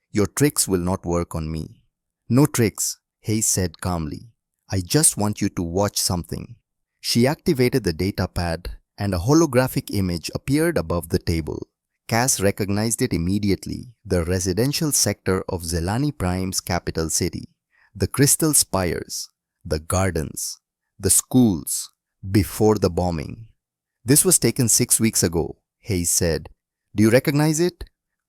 Your tricks will not work on me." "No tricks," Hayes said calmly. "I just want you to watch something." She activated the data pad and a holographic image appeared above the table. Cass recognized it immediately, the residential sector of Zelani Prime's capital city. The crystal spires, the gardens, the schools, before the bombing. "This was taken 6 weeks ago," Hayes said. "Do you recognize it?"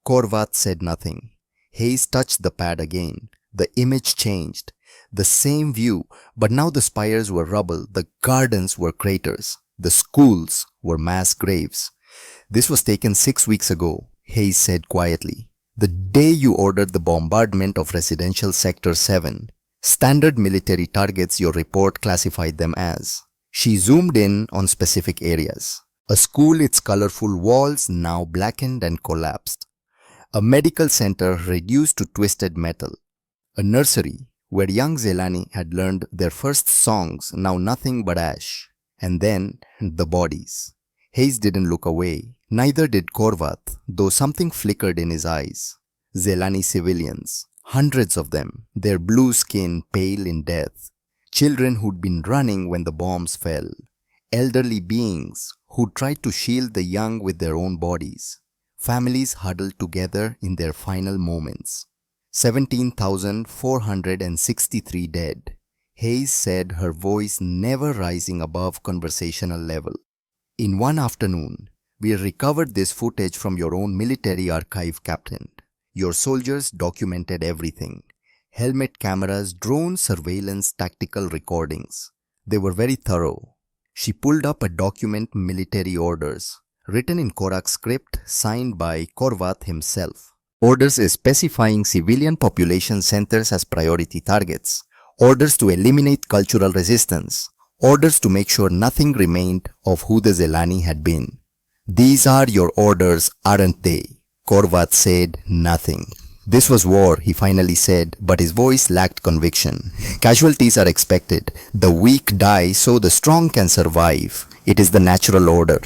Korvath said nothing. Hayes touched the pad again. The image changed. The same view, but now the spires were rubble, the gardens were craters, the schools were mass graves. "This was taken 6 weeks ago," Hayes said quietly. "The day you ordered the bombardment of residential sector 7. Standard military targets your report classified them as." She zoomed in on specific areas. A school, its colorful walls now blackened and collapsed. A medical center reduced to twisted metal. A nursery where young Zelani had learned their first songs, now nothing but ash. And then the bodies. Hayes didn't look away. Neither did Korvath, though something flickered in his eyes. Zelani civilians, hundreds of them, their blue skin pale in death. Children who'd been running when the bombs fell. Elderly beings who tried to shield the young with their own bodies. Families huddled together in their final moments. 17,463 dead. Hayes said, her voice never rising above conversational level. In one afternoon, we recovered this footage from your own military archive, Captain. Your soldiers documented everything. Helmet cameras, drone surveillance, tactical recordings. They were very thorough. She pulled up a document, military orders, written in Korak script, signed by Korvath himself. Orders specifying civilian population centers as priority targets. Orders to eliminate cultural resistance. Orders to make sure nothing remained of who the Zelani had been. These are your orders, aren't they? Korvath said nothing. This was war, he finally said, but his voice lacked conviction. Casualties are expected. The weak die so the strong can survive. It is the natural order.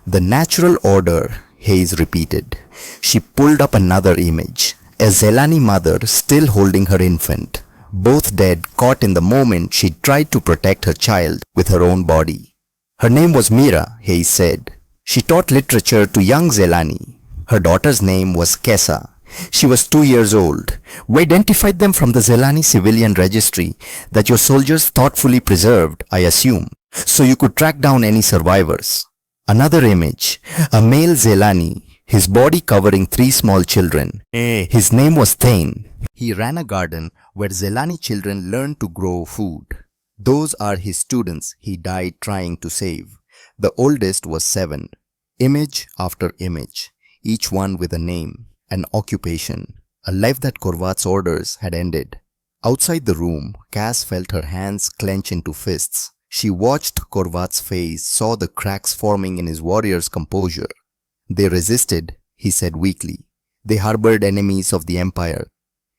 The natural order, Hayes repeated. She pulled up another image. A Zelani mother still holding her infant. Both dead, caught in the moment she tried to protect her child with her own body. Her name was Mira, Hayes said. She taught literature to young Zelani. Her daughter's name was Kessa. She was 2 years old. We identified them from the Zelani civilian registry that your soldiers thoughtfully preserved, I assume, so you could track down any survivors. Another image, a male Zelani, his body covering 3 small children. His name was Thane. He ran a garden where Zelani children learned to grow food. Those are his students he died trying to save. The oldest was 7. Image after image, each one with a name, an occupation, a life that Korvath's orders had ended. Outside the room, Cass felt her hands clench into fists. She watched Korvath's face, saw the cracks forming in his warriors' composure. They resisted, he said weakly. They harbored enemies of the Empire.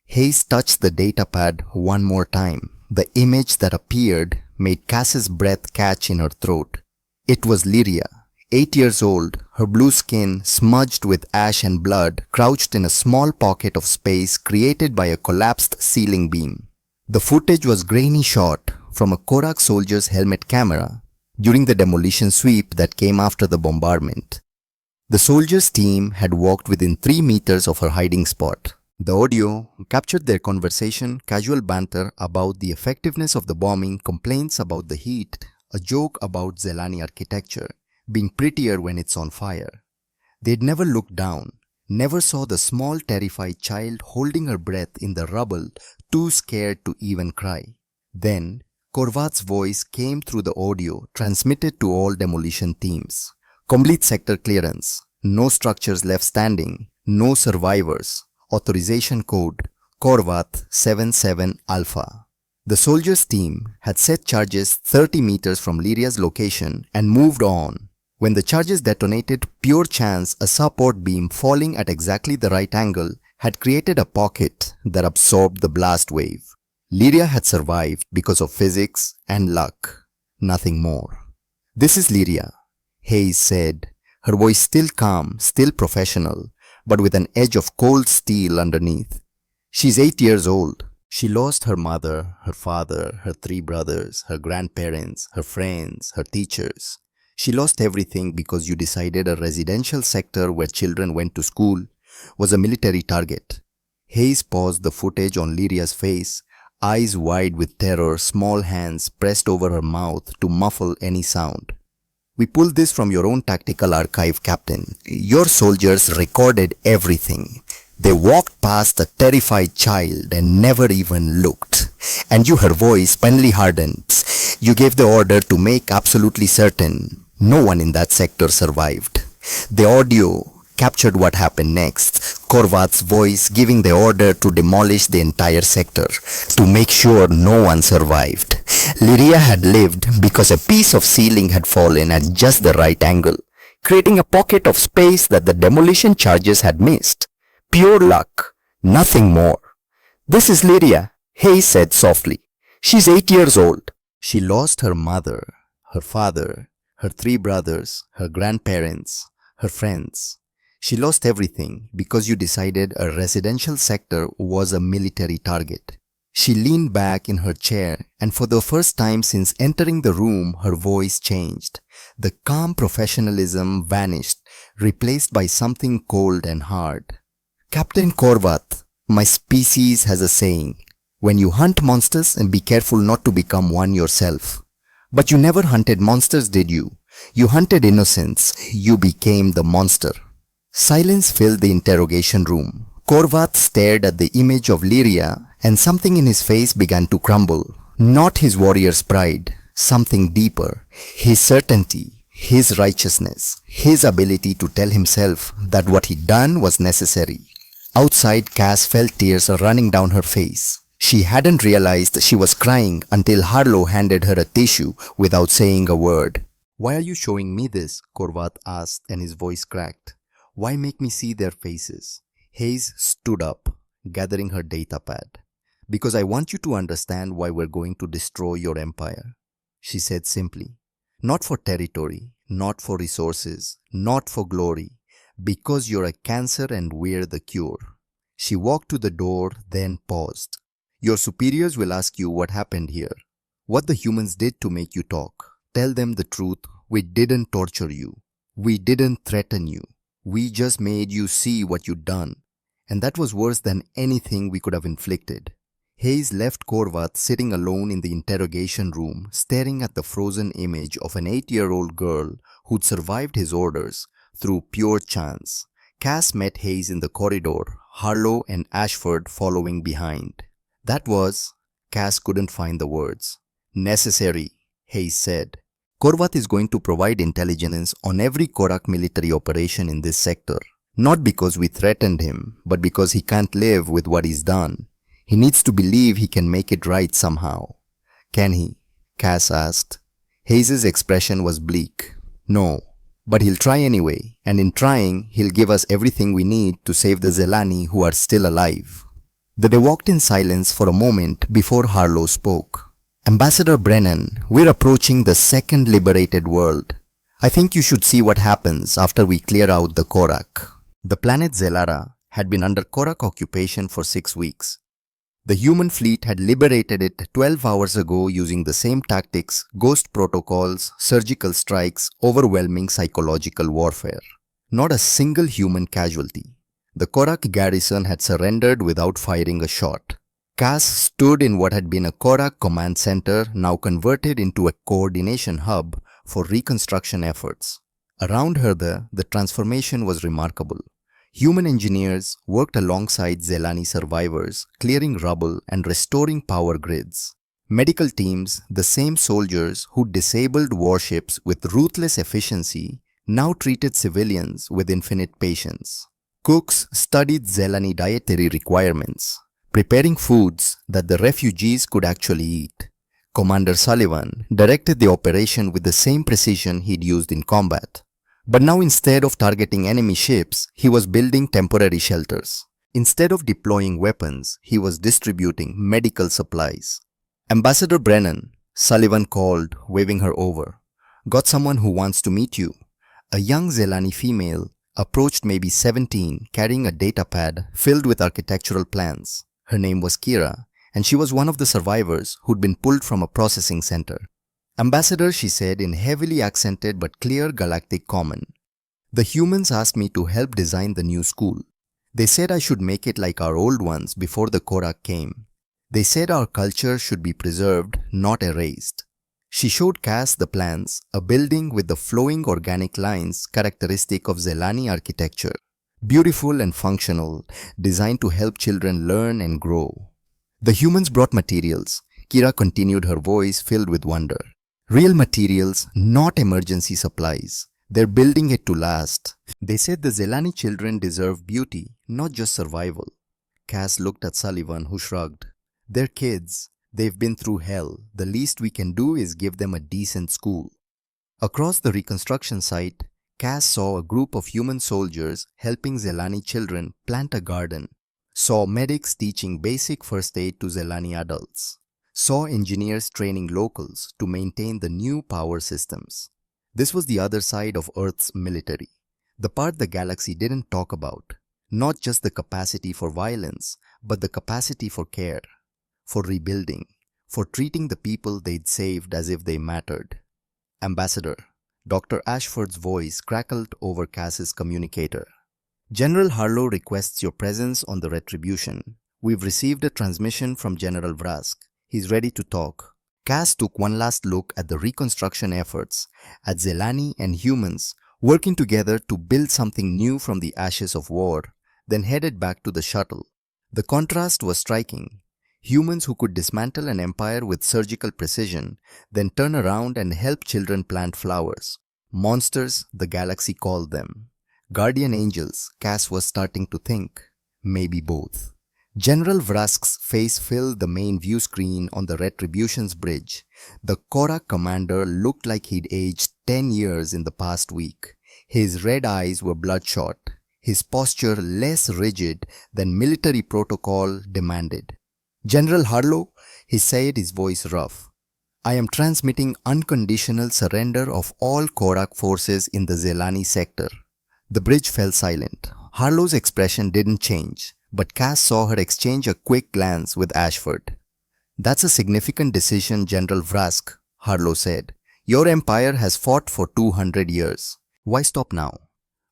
Hayes touched the datapad one more time. The image that appeared made Cass's breath catch in her throat. It was Lyria, 8 years old, her blue skin smudged with ash and blood, crouched in a small pocket of space created by a collapsed ceiling beam. The footage was grainy shot from a Korak soldier's helmet camera during the demolition sweep that came after the bombardment. The soldiers' team had walked within 3 meters of her hiding spot. The audio captured their conversation, casual banter about the effectiveness of the bombing, complaints about the heat, a joke about Zelani architecture being prettier when it's on fire. They'd never looked down, never saw the small terrified child holding her breath in the rubble, too scared to even cry. Then, Korvath's voice came through the audio transmitted to all demolition teams. Complete sector clearance, no structures left standing, no survivors. Authorization code Korvath 77 Alpha. The soldiers' team had set charges 30 meters from Lyria's location and moved on. When the charges detonated, pure chance, a support beam falling at exactly the right angle had created a pocket that absorbed the blast wave. Lyria had survived because of physics and luck, nothing more. This is Lyria, Hayes said, her voice still calm, still professional, but with an edge of cold steel underneath. She's 8 years old. She lost her mother, her father, her 3 brothers, her grandparents, her friends, her teachers. She lost everything because you decided a residential sector where children went to school was a military target. Hayes paused the footage on Lyria's face, eyes wide with terror, small hands pressed over her mouth to muffle any sound. We pulled this from your own tactical archive, Captain. Your soldiers recorded everything. They walked past the terrified child and never even looked. And her voice finally hardened. You gave the order to make absolutely certain no one in that sector survived. The audio captured what happened next. Korvath's voice giving the order to demolish the entire sector, to make sure no one survived. Lyria had lived because a piece of ceiling had fallen at just the right angle, creating a pocket of space that the demolition charges had missed. Pure luck, nothing more. This is Lyria, Hayes said softly. She's 8 years old. She lost her mother, her father, her 3 brothers, her grandparents, her friends. She lost everything because you decided a residential sector was a military target. She leaned back in her chair, and for the first time since entering the room, her voice changed. The calm professionalism vanished, replaced by something cold and hard. Captain Korvath, my species has a saying, when you hunt monsters and be careful not to become one yourself. But you never hunted monsters, did you? You hunted innocence. You became the monster. Silence filled the interrogation room. Korvath stared at the image of Lyria, and something in his face began to crumble. Not his warrior's pride, something deeper. His certainty, his righteousness, his ability to tell himself that what he'd done was necessary. Outside, Cass felt tears running down her face. She hadn't realized she was crying until Harlow handed her a tissue without saying a word. "Why are you showing me this?" Korvath asked, and his voice cracked. "Why make me see their faces?" Hayes stood up, gathering her data pad. "Because I want you to understand why we're going to destroy your empire," she said simply. "Not for territory, not for resources, not for glory. Because you're a cancer and we're the cure." She walked to the door, then paused. "Your superiors will ask you what happened here. What the humans did to make you talk. Tell them the truth. We didn't torture you. We didn't threaten you. We just made you see what you'd done. And that was worse than anything we could have inflicted." Hayes left Korvath sitting alone in the interrogation room, staring at the frozen image of an 8-year-old girl who'd survived his orders through pure chance. Cass met Hayes in the corridor, Harlow and Ashford following behind. "That was," Cass couldn't find the words. "Necessary," Hayes said. "Korvath is going to provide intelligence on every Korak military operation in this sector. Not because we threatened him, but because he can't live with what he's done. He needs to believe he can make it right somehow." "Can he?" Cass asked. Hayes' expression was bleak. "No, but he'll try anyway, and in trying, he'll give us everything we need to save the Zelani who are still alive." They walked in silence for a moment before Harlow spoke. "Ambassador Brennan, we're approaching the second liberated world. I think you should see what happens after we clear out the Korak." The planet Zelara had been under Korak occupation for 6 weeks. The human fleet had liberated it 12 hours ago using the same tactics, ghost protocols, surgical strikes, overwhelming psychological warfare. Not a single human casualty. The Korak garrison had surrendered without firing a shot. Cass stood in what had been a Korak command center, now converted into a coordination hub for reconstruction efforts. Around her, the transformation was remarkable. Human engineers worked alongside Zelani survivors, clearing rubble and restoring power grids. Medical teams, the same soldiers who disabled warships with ruthless efficiency, now treated civilians with infinite patience. Cooks studied Zelani dietary requirements, preparing foods that the refugees could actually eat. Commander Sullivan directed the operation with the same precision he'd used in combat. But now instead of targeting enemy ships, he was building temporary shelters. Instead of deploying weapons, he was distributing medical supplies. "Ambassador Brennan," Sullivan called, waving her over. "Got someone who wants to meet you." A young Zelani female approached, maybe 17, carrying a data pad filled with architectural plans. Her name was Kira, and she was one of the survivors who'd been pulled from a processing center. "Ambassador," she said in heavily accented but clear galactic common, "the humans asked me to help design the new school. They said I should make it like our old ones before the Korak came. They said our culture should be preserved, not erased." She showed Cass the plans, a building with the flowing organic lines characteristic of Zelani architecture. Beautiful and functional, designed to help children learn and grow. "The humans brought materials," Kira continued, her voice filled with wonder. "Real materials, not emergency supplies. They're building it to last. They said the Zelani children deserve beauty, not just survival." Cass looked at Sullivan, who shrugged. "They're kids. They've been through hell. The least we can do is give them a decent school." Across the reconstruction site, Cass saw a group of human soldiers helping Zelani children plant a garden. Saw medics teaching basic first aid to Zelani adults. Saw engineers training locals to maintain the new power systems. This was the other side of Earth's military. The part the galaxy didn't talk about. Not just the capacity for violence, but the capacity for care, for rebuilding, for treating the people they'd saved as if they mattered. Ambassador, Dr. Ashford's voice crackled over Cass's communicator. General Harlow requests your presence on the Retribution. We've received a transmission from General Vrask. He's ready to talk. Cass took one last look at the reconstruction efforts, at Zelani and humans working together to build something new from the ashes of war, then headed back to the shuttle. The contrast was striking. Humans who could dismantle an empire with surgical precision, then turn around and help children plant flowers. Monsters, the galaxy called them. Guardian angels, Cass was starting to think. Maybe both. General Vrask's face filled the main view screen on the Retribution's bridge. The Korak commander looked like he'd aged 10 years in the past week. His red eyes were bloodshot, his posture less rigid than military protocol demanded. General Harlow, he said, his voice rough. I am transmitting unconditional surrender of all Korak forces in the Zelani sector. The bridge fell silent. Harlow's expression didn't change, but Cass saw her exchange a quick glance with Ashford. That's a significant decision, General Vrask, Harlow said. Your empire has fought for 200 years. Why stop now?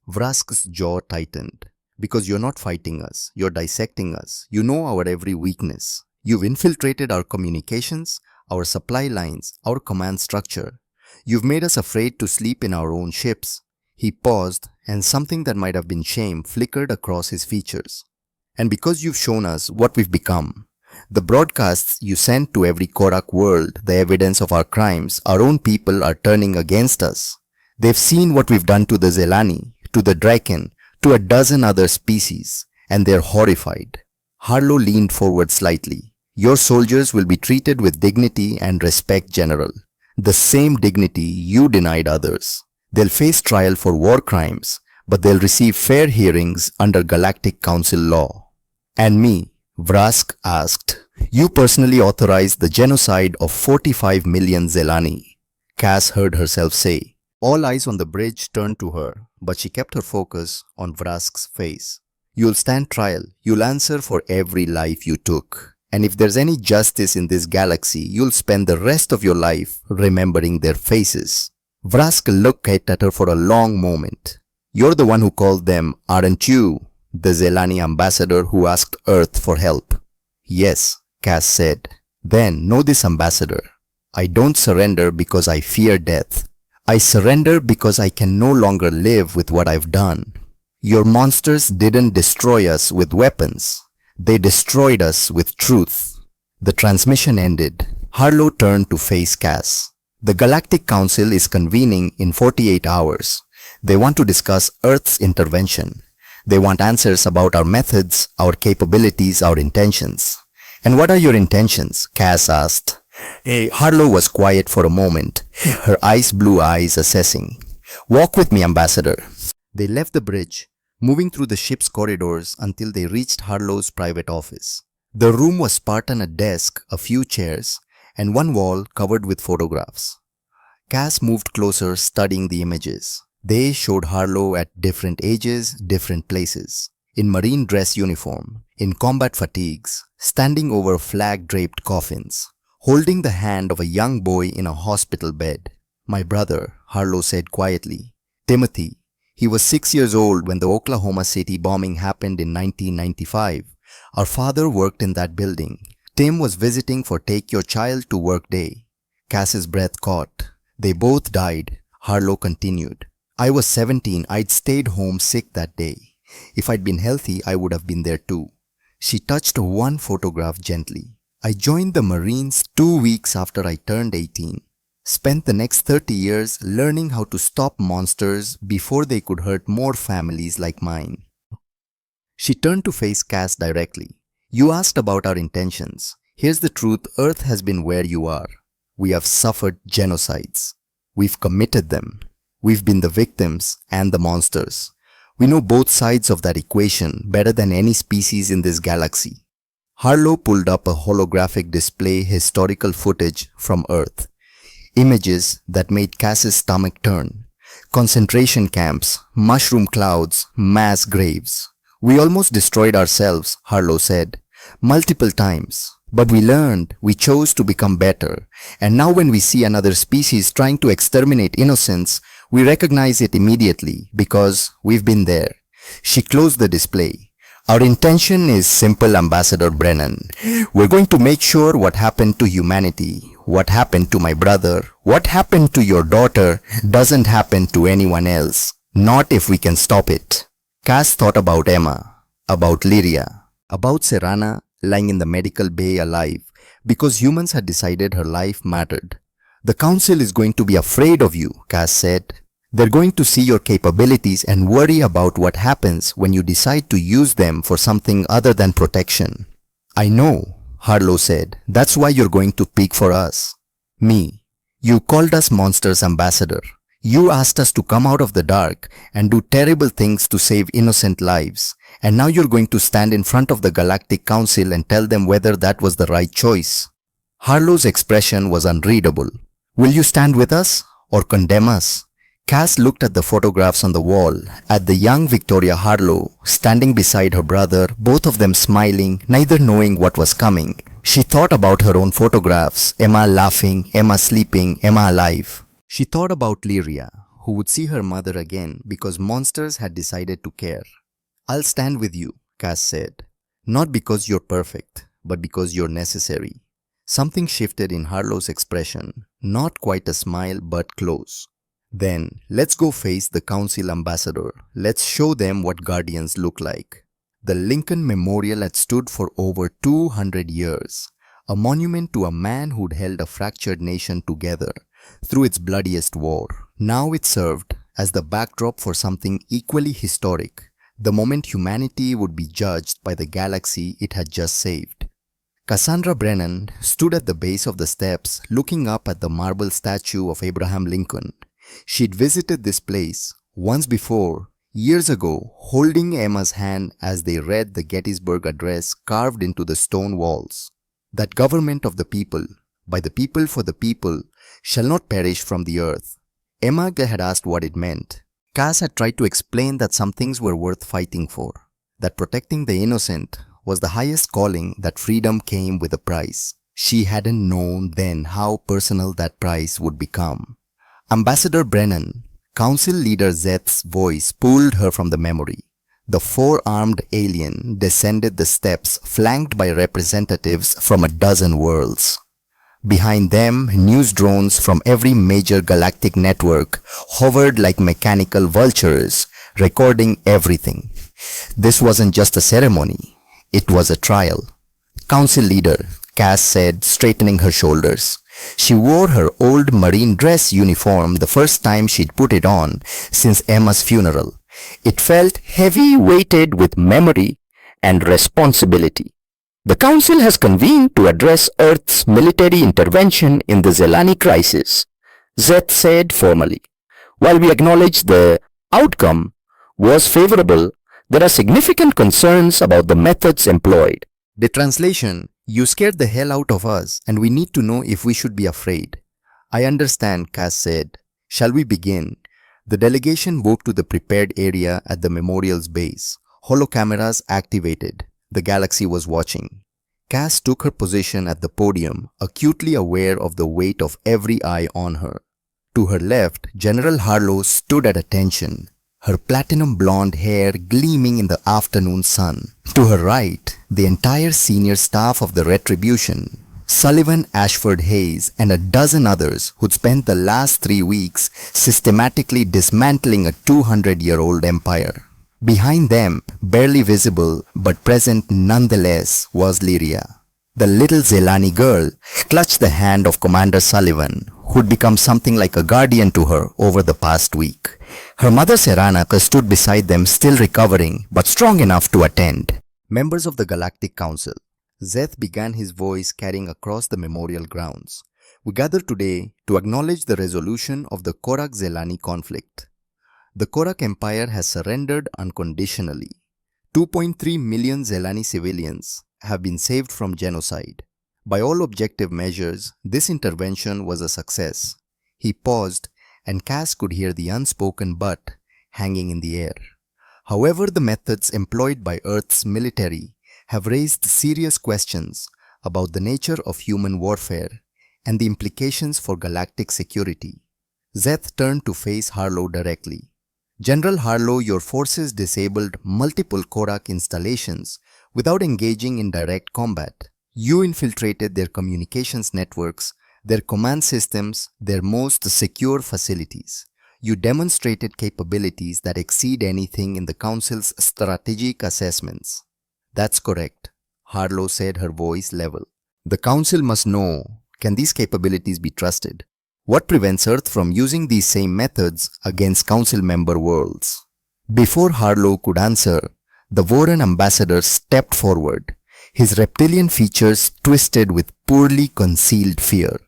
Vrask's jaw tightened. Because you're not fighting us, you're dissecting us. You know our every weakness. You've infiltrated our communications, our supply lines, our command structure. You've made us afraid to sleep in our own ships. He paused, and something that might have been shame flickered across his features. And because you've shown us what we've become, the broadcasts you send to every Korak world, the evidence of our crimes, our own people are turning against us. They've seen what we've done to the Zelani, to the Draken, to a dozen other species, and they're horrified. Harlow leaned forward slightly. Your soldiers will be treated with dignity and respect, General. The same dignity you denied others. They'll face trial for war crimes, but they'll receive fair hearings under Galactic Council law. And me, Vrask asked, you personally authorized the genocide of 45 million Zelani. Cass heard herself say. All eyes on the bridge turned to her, but she kept her focus on Vrask's face. You'll stand trial. You'll answer for every life you took. And if there's any justice in this galaxy, you'll spend the rest of your life remembering their faces. Vrask looked at her for a long moment. You're the one who called them, aren't you? The Zelani ambassador who asked Earth for help. Yes, Cass said. Then know this, ambassador. I don't surrender because I fear death. I surrender because I can no longer live with what I've done. Your monsters didn't destroy us with weapons. They destroyed us with truth. The transmission ended. Harlow turned to face Cass. The Galactic Council is convening in 48 hours. They want to discuss Earth's intervention. They want answers about our methods, our capabilities, our intentions. And what are your intentions? Cass asked. Harlow was quiet for a moment, her ice-blue eyes assessing. Walk with me, ambassador. They left the bridge, moving through the ship's corridors until they reached Harlow's private office. The room was spartan: a desk, a few chairs, and one wall covered with photographs. Cass moved closer, studying the images. They showed Harlow at different ages, different places. In marine dress uniform, in combat fatigues, standing over flag-draped coffins, holding the hand of a young boy in a hospital bed. My brother, Harlow said quietly. Timothy. He was 6 years old when the Oklahoma City bombing happened in 1995. Our father worked in that building. Tim was visiting for Take Your Child to Work Day. Cass's breath caught. They both died, Harlow continued. I was 17. I'd stayed home sick that day. If I'd been healthy, I would have been there too. She touched one photograph gently. I joined the Marines 2 weeks after I turned 18. Spent the next 30 years learning how to stop monsters before they could hurt more families like mine. She turned to face Cass directly. You asked about our intentions. Here's the truth. Earth has been where you are. We have suffered genocides. We've committed them. We've been the victims and the monsters. We know both sides of that equation better than any species in this galaxy. Harlow pulled up a holographic display historical footage from Earth. Images that made Cass's stomach turn. Concentration camps, mushroom clouds, mass graves. We almost destroyed ourselves, Harlow said, multiple times. But we learned, we chose to become better. And now when we see another species trying to exterminate innocents, we recognize it immediately because we've been there. She closed the display. Our intention is simple, Ambassador Brennan. We're going to make sure what happened to humanity, what happened to my brother, what happened to your daughter doesn't happen to anyone else. Not if we can stop it. Cass thought about Emma, about Lyria, about Serana lying in the medical bay alive because humans had decided her life mattered. The council is going to be afraid of you, Cass said. They're going to see your capabilities and worry about what happens when you decide to use them for something other than protection. I know, Harlow said. That's why you're going to speak for us. Me. You called us monsters, Ambassador. You asked us to come out of the dark and do terrible things to save innocent lives. And now you're going to stand in front of the Galactic Council and tell them whether that was the right choice. Harlow's expression was unreadable. Will you stand with us or condemn us? Cass looked at the photographs on the wall, at the young Victoria Harlow standing beside her brother, both of them smiling, neither knowing what was coming. She thought about her own photographs, Emma laughing, Emma sleeping, Emma alive. She thought about Lyria, who would see her mother again because monsters had decided to care. I'll stand with you, Cass said. Not because you're perfect, but because you're necessary. Something shifted in Harlow's expression, not quite a smile but close. Then, let's go face the council, Ambassador. Let's show them what guardians look like. The Lincoln Memorial had stood for over 200 years, a monument to a man who'd held a fractured nation together through its bloodiest war. Now it served as the backdrop for something equally historic, the moment humanity would be judged by the galaxy it had just saved. Cassandra Brennan stood at the base of the steps looking up at the marble statue of Abraham Lincoln. She'd visited this place once before, years ago, holding Emma's hand as they read the Gettysburg Address carved into the stone walls. That government of the people, by the people for the people, shall not perish from the earth. Emma had asked what it meant. Cass had tried to explain that some things were worth fighting for, that protecting the innocent was the highest calling, that freedom came with a price. She hadn't known then how personal that price would become. Ambassador Brennan, Council Leader Zeth's voice pulled her from the memory. The four-armed alien descended the steps flanked by representatives from a dozen worlds. Behind them, news drones from every major galactic network hovered like mechanical vultures, recording everything. This wasn't just a ceremony, it was a trial. Council Leader, Cass said, straightening her shoulders. She wore her old marine dress uniform the first time she'd put it on since Emma's funeral. It felt heavy-weighted with memory and responsibility. The Council has convened to address Earth's military intervention in the Zelani crisis, Zeth said formally. While we acknowledge the outcome was favorable, there are significant concerns about the methods employed. The translation: you scared the hell out of us and we need to know if we should be afraid. I understand, Cass said. Shall we begin? The delegation moved to the prepared area at the memorial's base. Holocameras activated. The galaxy was watching. Cass took her position at the podium, acutely aware of the weight of every eye on her. To her left, General Harlow stood at attention, her platinum blonde hair gleaming in the afternoon sun. To her right, the entire senior staff of the Retribution, Sullivan, Ashford Hayes, and a dozen others who'd spent the last 3 weeks systematically dismantling a 200-year-old empire. Behind them, barely visible but present nonetheless, was Lyria. The little Zelani girl clutched the hand of Commander Sullivan, who'd become something like a guardian to her over the past week. Her mother Serana stood beside them, still recovering, but strong enough to attend. Members of the Galactic Council. Zeth began, his voice carrying across the memorial grounds. We gather today to acknowledge the resolution of the Korak-Zelani conflict. The Korak Empire has surrendered unconditionally. 2.3 million Zelani civilians have been saved from genocide. By all objective measures, this intervention was a success. He paused, and Cass could hear the unspoken but hanging in the air. However, the methods employed by Earth's military have raised serious questions about the nature of human warfare and the implications for galactic security. Zeth turned to face Harlow directly. General Harlow, your forces disabled multiple Korak installations without engaging in direct combat. You infiltrated their communications networks, their command systems, their most secure facilities. You demonstrated capabilities that exceed anything in the Council's strategic assessments. That's correct, Harlow said, her voice level. The Council must know, can these capabilities be trusted? What prevents Earth from using these same methods against Council member worlds? Before Harlow could answer, the Voran ambassador stepped forward, his reptilian features twisted with poorly concealed fear.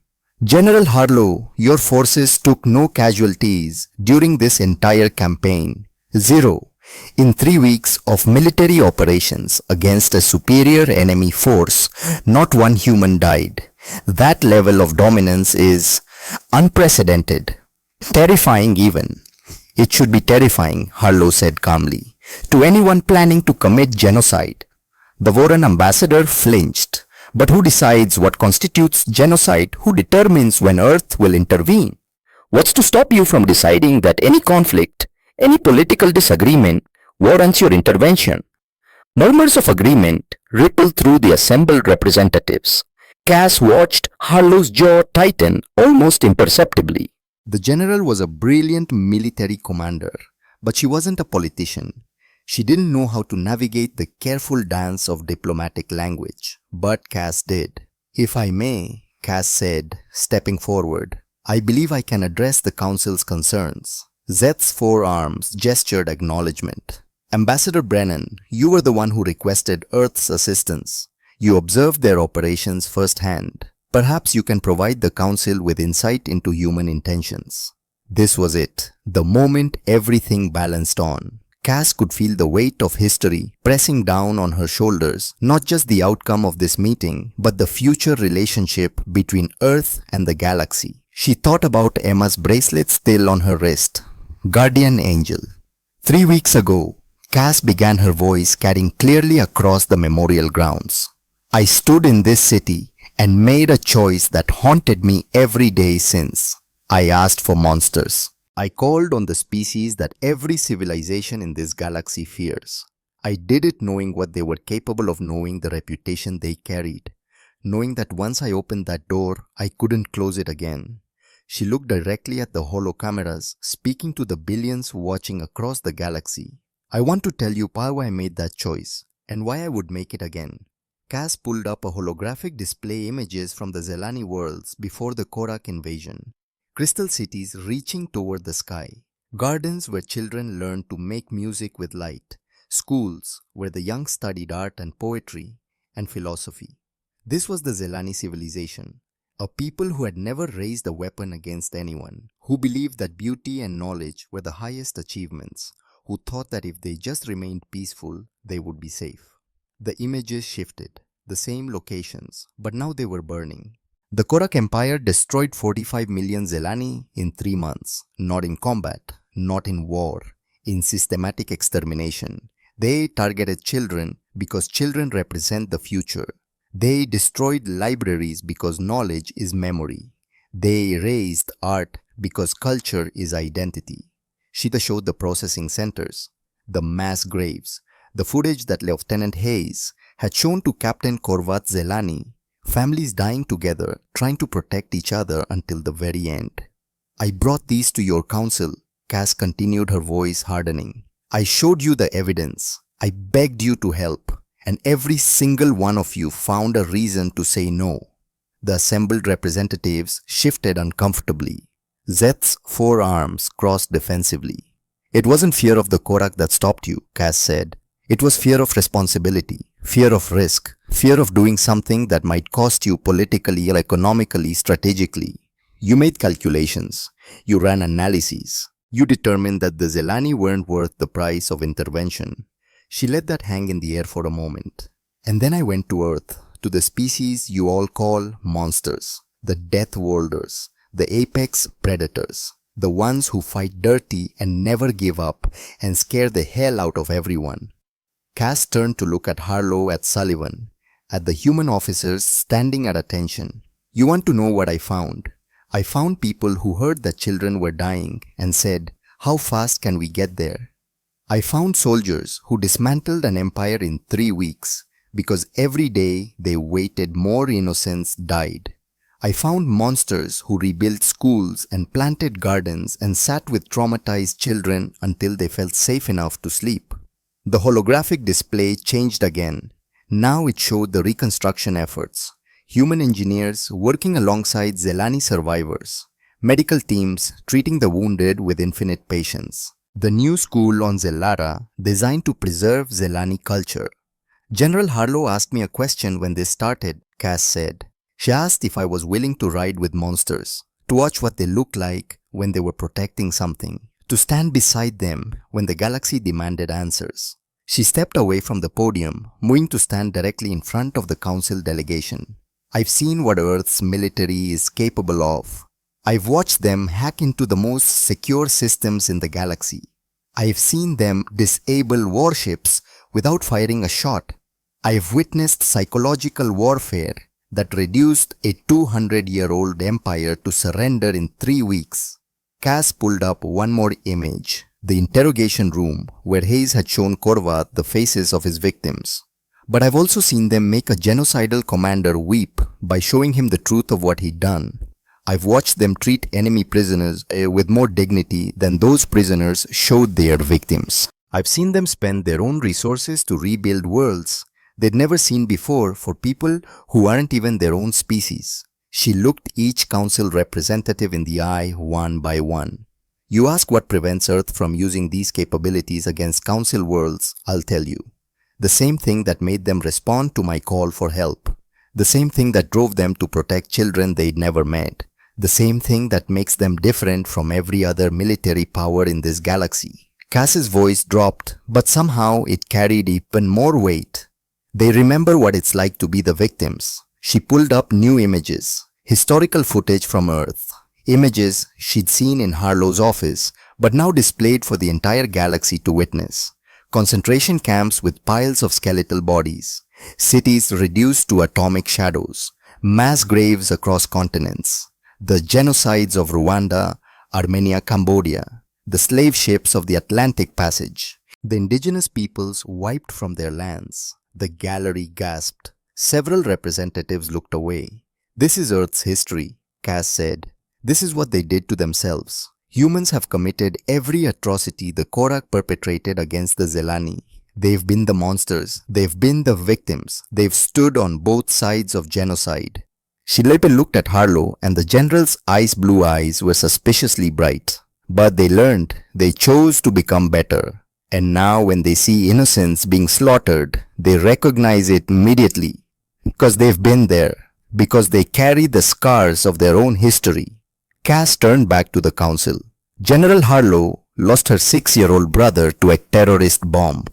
General Harlow, your forces took no casualties during this entire campaign. 0. In 3 weeks of military operations against a superior enemy force, not one human died. That level of dominance is unprecedented. Terrifying even. It should be terrifying, Harlow said calmly, to anyone planning to commit genocide. The Voran ambassador flinched. But who decides what constitutes genocide? Who determines when Earth will intervene? What's to stop you from deciding that any conflict, any political disagreement warrants your intervention? Murmurs of agreement rippled through the assembled representatives. Cass watched Harlow's jaw tighten almost imperceptibly. The general was a brilliant military commander, but she wasn't a politician. She didn't know how to navigate the careful dance of diplomatic language, but Cass did. If I may, Cass said, stepping forward, I believe I can address the Council's concerns. Zeth's forearms gestured acknowledgement. Ambassador Brennan, you were the one who requested Earth's assistance. You observed their operations firsthand. Perhaps you can provide the Council with insight into human intentions. This was it, the moment everything balanced on. Cass could feel the weight of history pressing down on her shoulders, not just the outcome of this meeting, but the future relationship between Earth and the galaxy. She thought about Emma's bracelet still on her wrist. Guardian Angel. 3 weeks ago, Cass began, her voice carrying clearly across the memorial grounds. I stood in this city and made a choice that haunted me every day since. I asked for monsters. I called on the species that every civilization in this galaxy fears. I did it knowing what they were capable of, knowing the reputation they carried, knowing that once I opened that door, I couldn't close it again. She looked directly at the holo cameras, speaking to the billions watching across the galaxy. I want to tell you why I made that choice, and why I would make it again. Cass pulled up a holographic display images from the Zelani worlds before the Korak invasion. Crystal cities reaching toward the sky. Gardens where children learned to make music with light. Schools where the young studied art and poetry and philosophy. This was the Zelani civilization. A people who had never raised a weapon against anyone, who believed that beauty and knowledge were the highest achievements, who thought that if they just remained peaceful, they would be safe. The images shifted, the same locations, but now they were burning. The Korak Empire destroyed 45 million Zelani in 3 months, not in combat, not in war, in systematic extermination. They targeted children because children represent the future. They destroyed libraries because knowledge is memory. They erased art because culture is identity. Shita showed the processing centers, the mass graves, the footage that Lieutenant Hayes had shown to Captain Korvat Zelani, families dying together, trying to protect each other until the very end. I brought these to your council, Cass continued, her voice hardening. I showed you the evidence. I begged you to help, and every single one of you found a reason to say no. The assembled representatives shifted uncomfortably. Zeth's forearms crossed defensively. It wasn't fear of the Korak that stopped you, Cass said. It was fear of responsibility, fear of risk, fear of doing something that might cost you politically or economically, strategically. You made calculations. You ran analyses. You determined that the Zelani weren't worth the price of intervention. She let that hang in the air for a moment. And then I went to Earth, to the species you all call monsters, the Death Worlders, the apex predators. The ones who fight dirty and never give up and scare the hell out of everyone. Cass turned to look at Harlow, at Sullivan, at the human officers standing at attention. You want to know what I found? I found people who heard that children were dying and said, how fast can we get there? I found soldiers who dismantled an empire in 3 weeks because every day they waited more innocents died. I found monsters who rebuilt schools and planted gardens and sat with traumatized children until they felt safe enough to sleep. The holographic display changed again. Now it showed the reconstruction efforts. Human engineers working alongside Zelani survivors. Medical teams treating the wounded with infinite patience. The new school on Zellara designed to preserve Zelani culture. General Harlow asked me a question when this started, Cass said. She asked if I was willing to ride with monsters, to watch what they looked like when they were protecting something, to stand beside them when the galaxy demanded answers. She stepped away from the podium, moving to stand directly in front of the council delegation. I've seen what Earth's military is capable of. I've watched them hack into the most secure systems in the galaxy. I've seen them disable warships without firing a shot. I've witnessed psychological warfare that reduced a 200-year-old empire to surrender in 3 weeks. Cass pulled up one more image, the interrogation room where Hayes had shown Korvath the faces of his victims. But I've also seen them make a genocidal commander weep by showing him the truth of what he'd done. I've watched them treat enemy prisoners with more dignity than those prisoners showed their victims. I've seen them spend their own resources to rebuild worlds they'd never seen before for people who aren't even their own species. She looked each council representative in the eye one by one. You ask what prevents Earth from using these capabilities against council worlds, I'll tell you. The same thing that made them respond to my call for help. The same thing that drove them to protect children they'd never met. The same thing that makes them different from every other military power in this galaxy. Cass's voice dropped, but somehow it carried even more weight. They remember what it's like to be the victims. She pulled up new images, historical footage from Earth, images she'd seen in Harlow's office, but now displayed for the entire galaxy to witness. Concentration camps with piles of skeletal bodies, cities reduced to atomic shadows, mass graves across continents, the genocides of Rwanda, Armenia, Cambodia, the slave ships of the Atlantic Passage, the indigenous peoples wiped from their lands. The gallery gasped. Several representatives looked away. This is Earth's history, Cass said. This is what they did to themselves. Humans have committed every atrocity the Korak perpetrated against the Zelani. They've been the monsters. They've been the victims. They've stood on both sides of genocide. She later looked at Harlow, and the general's ice blue eyes were suspiciously bright. But they learned. They chose to become better. And now when they see innocents being slaughtered, they recognize it immediately. Because they've been there. Because they carry the scars of their own history. Cass turned back to the council. General Harlow lost her 6-year-old brother to a terrorist bomb.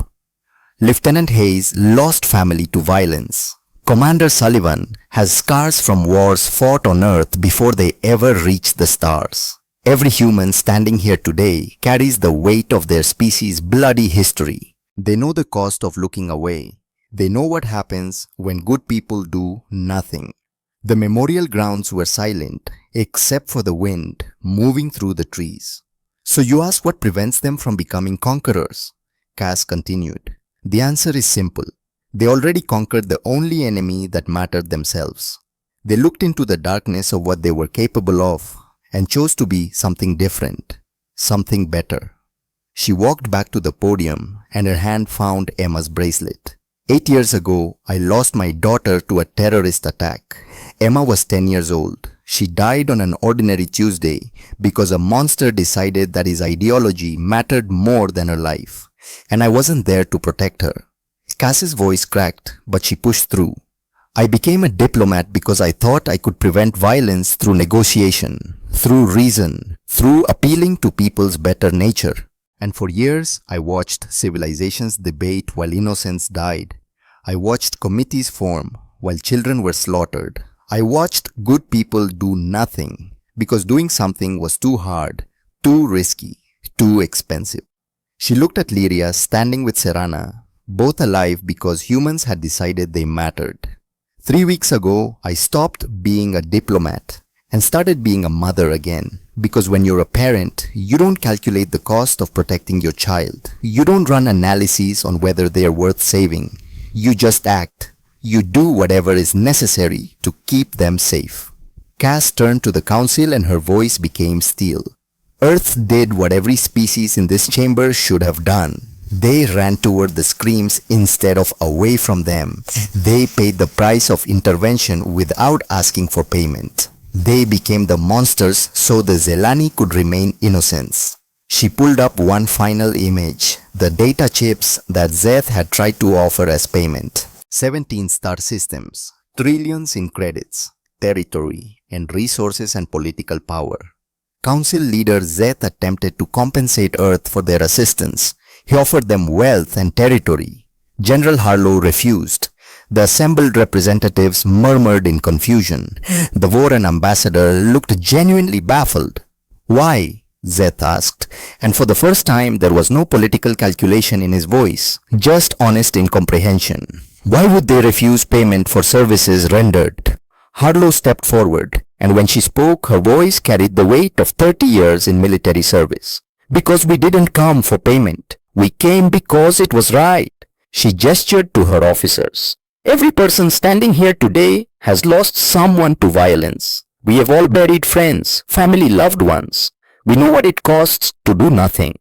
Lieutenant Hayes lost family to violence. Commander Sullivan has scars from wars fought on Earth before they ever reached the stars. Every human standing here today carries the weight of their species' bloody history. They know the cost of looking away. They know what happens when good people do nothing. The memorial grounds were silent, except for the wind moving through the trees. So you ask what prevents them from becoming conquerors? Cass continued. The answer is simple. They already conquered the only enemy that mattered, themselves. They looked into the darkness of what they were capable of and chose to be something different, something better. She walked back to the podium and her hand found Emma's bracelet. 8 years ago, I lost my daughter to a terrorist attack. Emma was 10 years old. She died on an ordinary Tuesday because a monster decided that his ideology mattered more than her life. And I wasn't there to protect her. Cass's voice cracked, but she pushed through. I became a diplomat because I thought I could prevent violence through negotiation, through reason, through appealing to people's better nature. And for years, I watched civilizations debate while innocents died. I watched committees form while children were slaughtered. I watched good people do nothing because doing something was too hard, Too risky, too expensive. She looked at Lyria standing with Serana, both alive because humans had decided they mattered. 3 weeks ago, I stopped being a diplomat and started being a mother again. Because when you're a parent, you don't calculate the cost of protecting your child. You don't run analyses on whether they are worth saving. You just act. You do whatever is necessary to keep them safe. Cass turned to the council and her voice became steel. Earth did what every species in this chamber should have done. They ran toward the screams instead of away from them. They paid the price of intervention without asking for payment. They became the monsters so the Zelani could remain innocents. She pulled up one final image, the data chips that Zeth had tried to offer as payment. 17 star systems, trillions in credits, territory, and resources and political power. Council leader Zeth attempted to compensate Earth for their assistance. He offered them wealth and territory. General Harlow refused. The assembled representatives murmured in confusion. The Voran ambassador looked genuinely baffled. Why? Zeth asked, and for the first time there was no political calculation in his voice, just honest incomprehension. Why would they refuse payment for services rendered? Harlow stepped forward, and when she spoke, her voice carried the weight of 30 years in military service. Because we didn't come for payment. We came because it was right. She gestured to her officers. Every person standing here today has lost someone to violence. We have all buried friends, family, loved ones. We know what it costs to do nothing.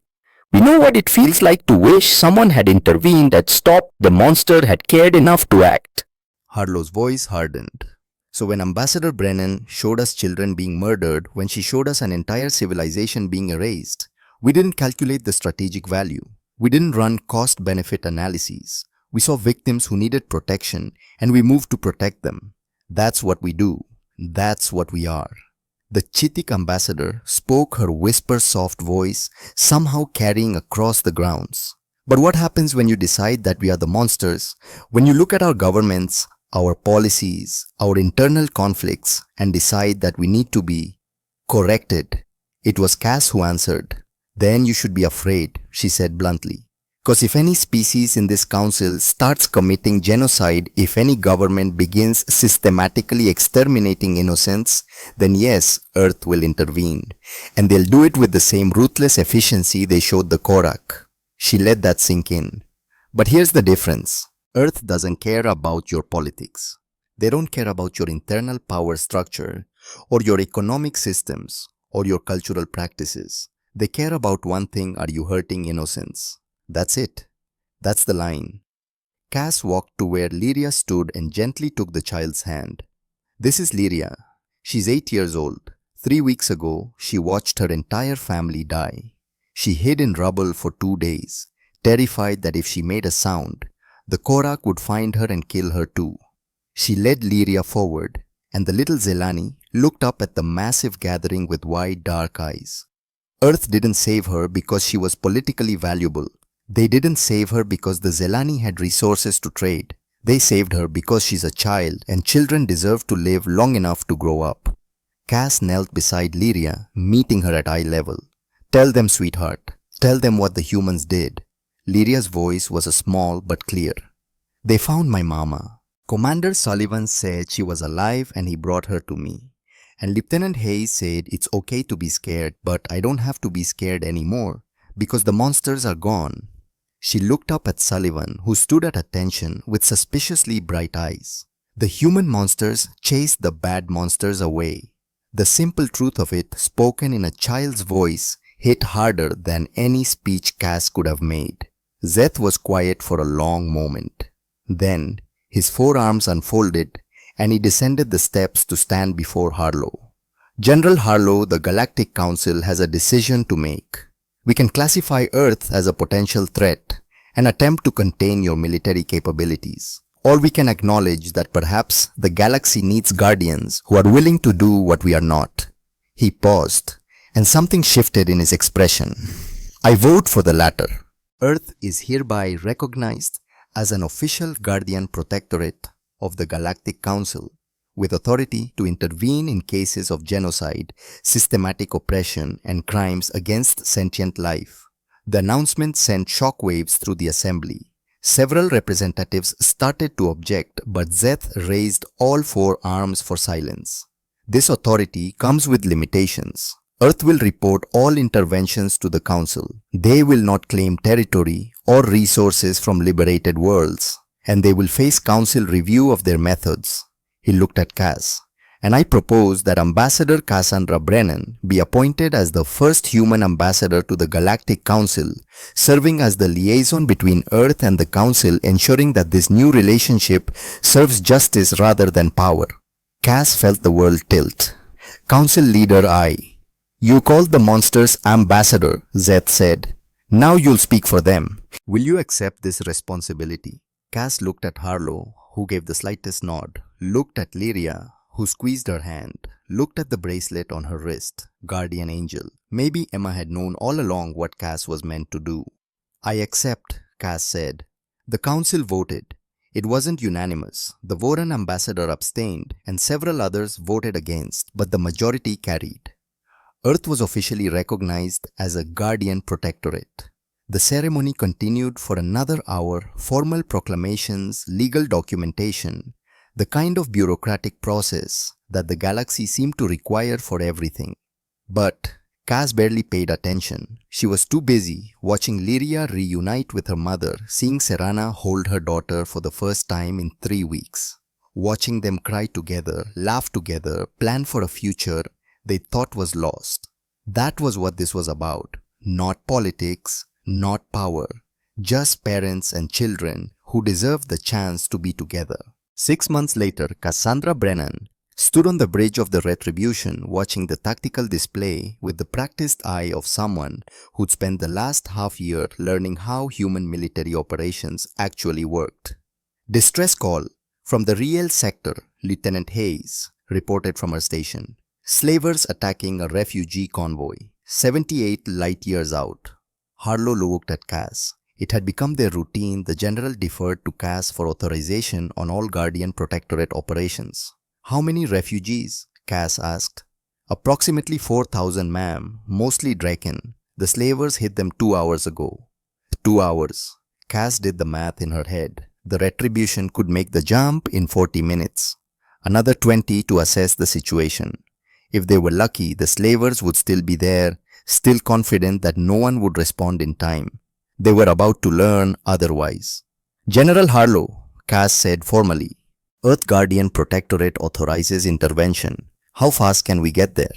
We know what it feels like to wish someone had intervened and stopped the monster had cared enough to act. Harlow's voice hardened. So when Ambassador Brennan showed us children being murdered, when she showed us an entire civilization being erased, we didn't calculate the strategic value. We didn't run cost-benefit analyses. We saw victims who needed protection and we moved to protect them. That's what we do. That's what we are. The Chitik ambassador spoke, her whisper-soft voice somehow carrying across the grounds. But what happens when you decide that we are the monsters? When you look at our governments, our policies, our internal conflicts and decide that we need to be corrected? It was Cass who answered. Then you should be afraid, she said bluntly. Because if any species in this council starts committing genocide, if any government begins systematically exterminating innocents, then yes, Earth will intervene. And they'll do it with the same ruthless efficiency they showed the Korak. She let that sink in. But here's the difference. Earth doesn't care about your politics. They don't care about your internal power structure, or your economic systems, or your cultural practices. They care about one thing: are you hurting innocents? That's it. That's the line. Cass walked to where Lyria stood and gently took the child's hand. This is Lyria. She's 8 years old. 3 weeks ago, she watched her entire family die. She hid in rubble for 2 days, terrified that if she made a sound, the Korak would find her and kill her too. She led Lyria forward, and the little Zelani looked up at the massive gathering with wide, dark eyes. Earth didn't save her because she was politically valuable. They didn't save her because the Zelani had resources to trade. They saved her because she's a child and children deserve to live long enough to grow up. Cass knelt beside Lyria, meeting her at eye level. Tell them, sweetheart. Tell them what the humans did. Lyria's voice was small but clear. They found my mama. Commander Sullivan said she was alive and he brought her to me. And Lieutenant Hayes said it's okay to be scared, but I don't have to be scared anymore because the monsters are gone. She looked up at Sullivan, who stood at attention with suspiciously bright eyes. The human monsters chased the bad monsters away. The simple truth of it, spoken in a child's voice, hit harder than any speech Cass could have made. Zeth was quiet for a long moment. Then, his forearms unfolded and he descended the steps to stand before Harlow. General Harlow, the Galactic Council has a decision to make. We can classify Earth as a potential threat and attempt to contain your military capabilities. Or we can acknowledge that perhaps the galaxy needs guardians who are willing to do what we are not. He paused, and something shifted in his expression. I vote for the latter. Earth is hereby recognized as an official guardian protectorate of the Galactic Council. with authority to intervene in cases of genocide, systematic oppression, and crimes against sentient life. The announcement sent shockwaves through the assembly. Several representatives started to object, but Zeth raised all four arms for silence. This authority comes with limitations. Earth will report all interventions to the Council. They will not claim territory or resources from liberated worlds, and they will face Council review of their methods. He looked at Cass. And I propose that Ambassador Cassandra Brennan be appointed as the first human ambassador to the Galactic Council, serving as the liaison between Earth and the Council, ensuring that this new relationship serves justice rather than power. Cass felt the world tilt. Council leader You called the monsters ambassador, Zeth said. Now you'll speak for them. Will you accept this responsibility? Cass looked at Harlow, who gave the slightest nod, looked at Lyria, who squeezed her hand, looked at the bracelet on her wrist, guardian angel. Maybe Emma had known all along what Cass was meant to do. I accept, Cass said. The council voted. It wasn't unanimous. The Voran ambassador abstained and several others voted against, but the majority carried. Earth was officially recognized as a guardian protectorate. The ceremony continued for another hour, formal proclamations, legal documentation, the kind of bureaucratic process that the galaxy seemed to require for everything. But Cass barely paid attention. She was too busy watching Lyria reunite with her mother, seeing Serana hold her daughter for the first time in 3 weeks. Watching them cry together, laugh together, plan for a future they thought was lost. That was what this was about. Not politics, not power. Just parents and children who deserved the chance to be together. 6 months later, Cassandra Brennan stood on the bridge of the Retribution watching the tactical display with the practiced eye of someone who'd spent the last half year learning how human military operations actually worked. Distress call from the Riel sector, Lieutenant Hayes reported from her station. Slavers attacking a refugee convoy, 78 light years out. Harlow looked at Cass. It had become their routine. The general deferred to Cass for authorization on all Guardian Protectorate operations. How many refugees? Cass asked. Approximately 4,000, ma'am, mostly Draken. The slavers hit them 2 hours ago. 2 hours. Cass did the math in her head. The Retribution could make the jump in 40 minutes. Another 20 to assess the situation. If they were lucky, the slavers would still be there, still confident that no one would respond in time. They were about to learn otherwise. General Harlow, Cass said formally. Earth Guardian Protectorate authorizes intervention. How fast can we get there?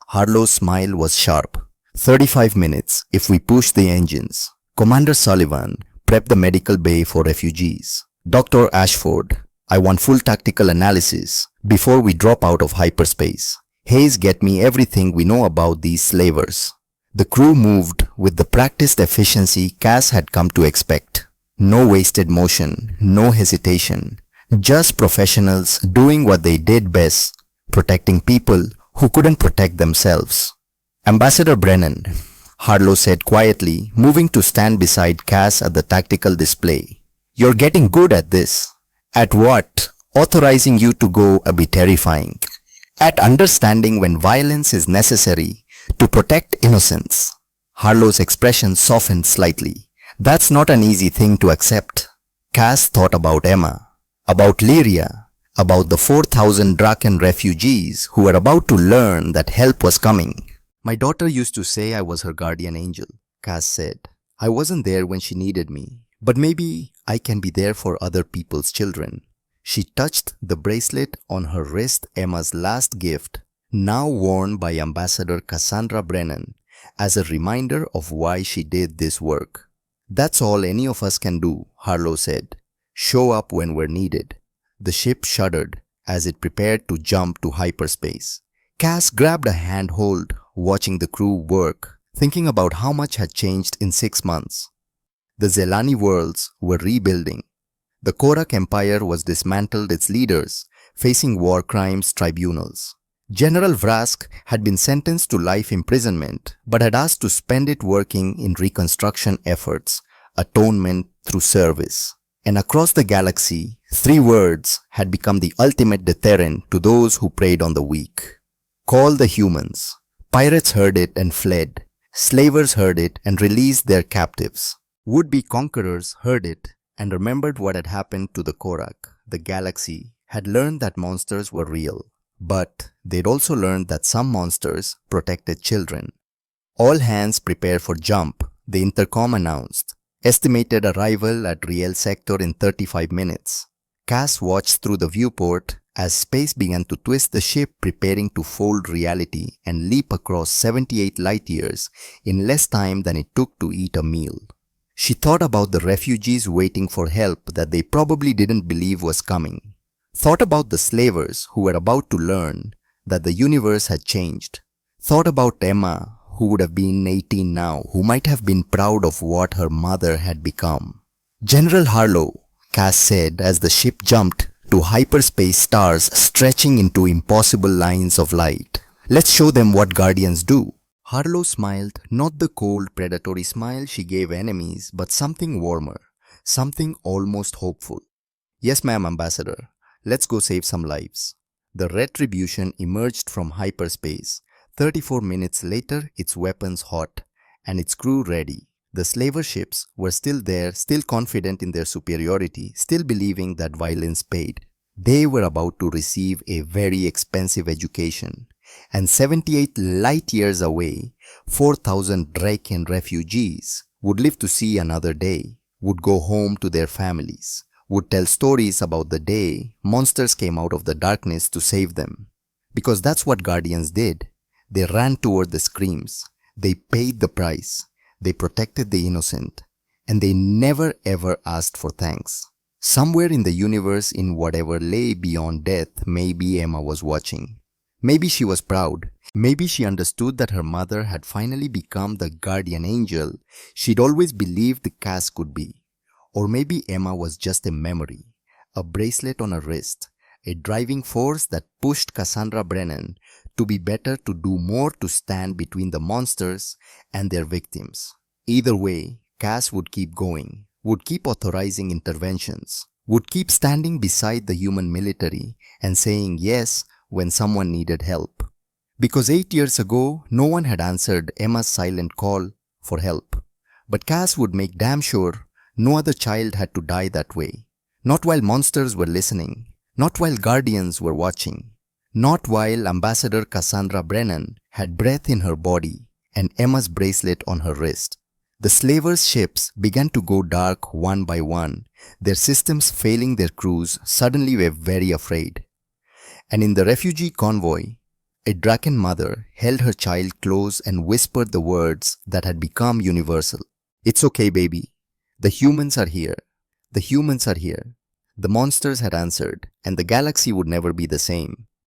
Harlow's smile was sharp. 35 minutes if we push the engines. Commander Sullivan, prep the medical bay for refugees. Dr. Ashford, I want full tactical analysis before we drop out of hyperspace. Hayes, get me everything we know about these slavers. The crew moved with the practiced efficiency Cass had come to expect. No wasted motion, no hesitation. Just professionals doing what they did best, protecting people who couldn't protect themselves. Ambassador Brennan, Harlow said quietly, moving to stand beside Cass at the tactical display. You're getting good at this. At what? Authorizing you to go a bit terrifying. At understanding when violence is necessary to protect innocence. Harlow's expression softened slightly. That's not an easy thing to accept. Cass thought about Emma, about Lyria, about the 4,000 Draken refugees who were about to learn that help was coming. My daughter used to say I was her guardian angel, Cass said. I wasn't there when she needed me, but maybe I can be there for other people's children. She touched the bracelet on her wrist, Emma's last gift, now worn by Ambassador Cassandra Brennan, as a reminder of why she did this work. That's all any of us can do, Harlow said. Show up when we're needed. The ship shuddered as it prepared to jump to hyperspace. Cass grabbed a handhold, watching the crew work, thinking about how much had changed in 6 months. The Zelani worlds were rebuilding. The Korak Empire was dismantled, its leaders facing war crimes tribunals. General Vrask had been sentenced to life imprisonment but had asked to spend it working in reconstruction efforts, atonement through service. And across the galaxy, 3 words had become the ultimate deterrent to those who preyed on the weak. Call the humans. Pirates heard it and fled. Slavers heard it and released their captives. Would-be conquerors heard it and remembered what had happened to the Korak. The galaxy had learned that monsters were real, but they'd also learned that some monsters protected children. All hands prepare for jump, the intercom announced. Estimated arrival at Riel sector in 35 minutes. Cass watched through the viewport as space began to twist the ship, preparing to fold reality and leap across 78 light years in less time than it took to eat a meal. She thought about the refugees waiting for help that they probably didn't believe was coming. Thought about the slavers who were about to learn that the universe had changed. Thought about Emma, who would have been 18 now, who might have been proud of what her mother had become. General Harlow, Cass said as the ship jumped to hyperspace stars stretching into impossible lines of light. Let's show them what Guardians do. Harlow smiled, not the cold, predatory smile she gave enemies, but something warmer, something almost hopeful. Yes, ma'am, Ambassador. Let's go save some lives. The Retribution emerged from hyperspace. 34 minutes later, its weapons hot, and its crew ready. The slaver ships were still there, still confident in their superiority, still believing that violence paid. They were about to receive a very expensive education. And 78 light years away, 4,000 Draken refugees would live to see another day, would go home to their families, would tell stories about the day monsters came out of the darkness to save them. Because that's what Guardians did. They ran toward the screams. They paid the price. They protected the innocent. And they never ever asked for thanks. Somewhere in the universe, in whatever lay beyond death, maybe Emma was watching. Maybe she was proud. Maybe she understood that her mother had finally become the guardian angel she'd always believed the Cass could be. Or maybe Emma was just a memory, a bracelet on her wrist, a driving force that pushed Cassandra Brennan to be better, to do more, to stand between the monsters and their victims. Either way, Cass would keep going, would keep authorizing interventions, would keep standing beside the human military and saying yes when someone needed help. Because 8 years ago, no one had answered Emma's silent call for help. But Cass would make damn sure no other child had to die that way. Not while monsters were listening, not while guardians were watching, not while Ambassador Cassandra Brennan had breath in her body and Emma's bracelet on her wrist. The slavers' ships began to go dark one by one, their systems failing their crews. Suddenly were very afraid. And in the refugee convoy, a Draken mother held her child close and whispered the words that had become universal. It's okay, baby. The humans are here. The humans are here. The monsters had answered, and the galaxy would never be the same.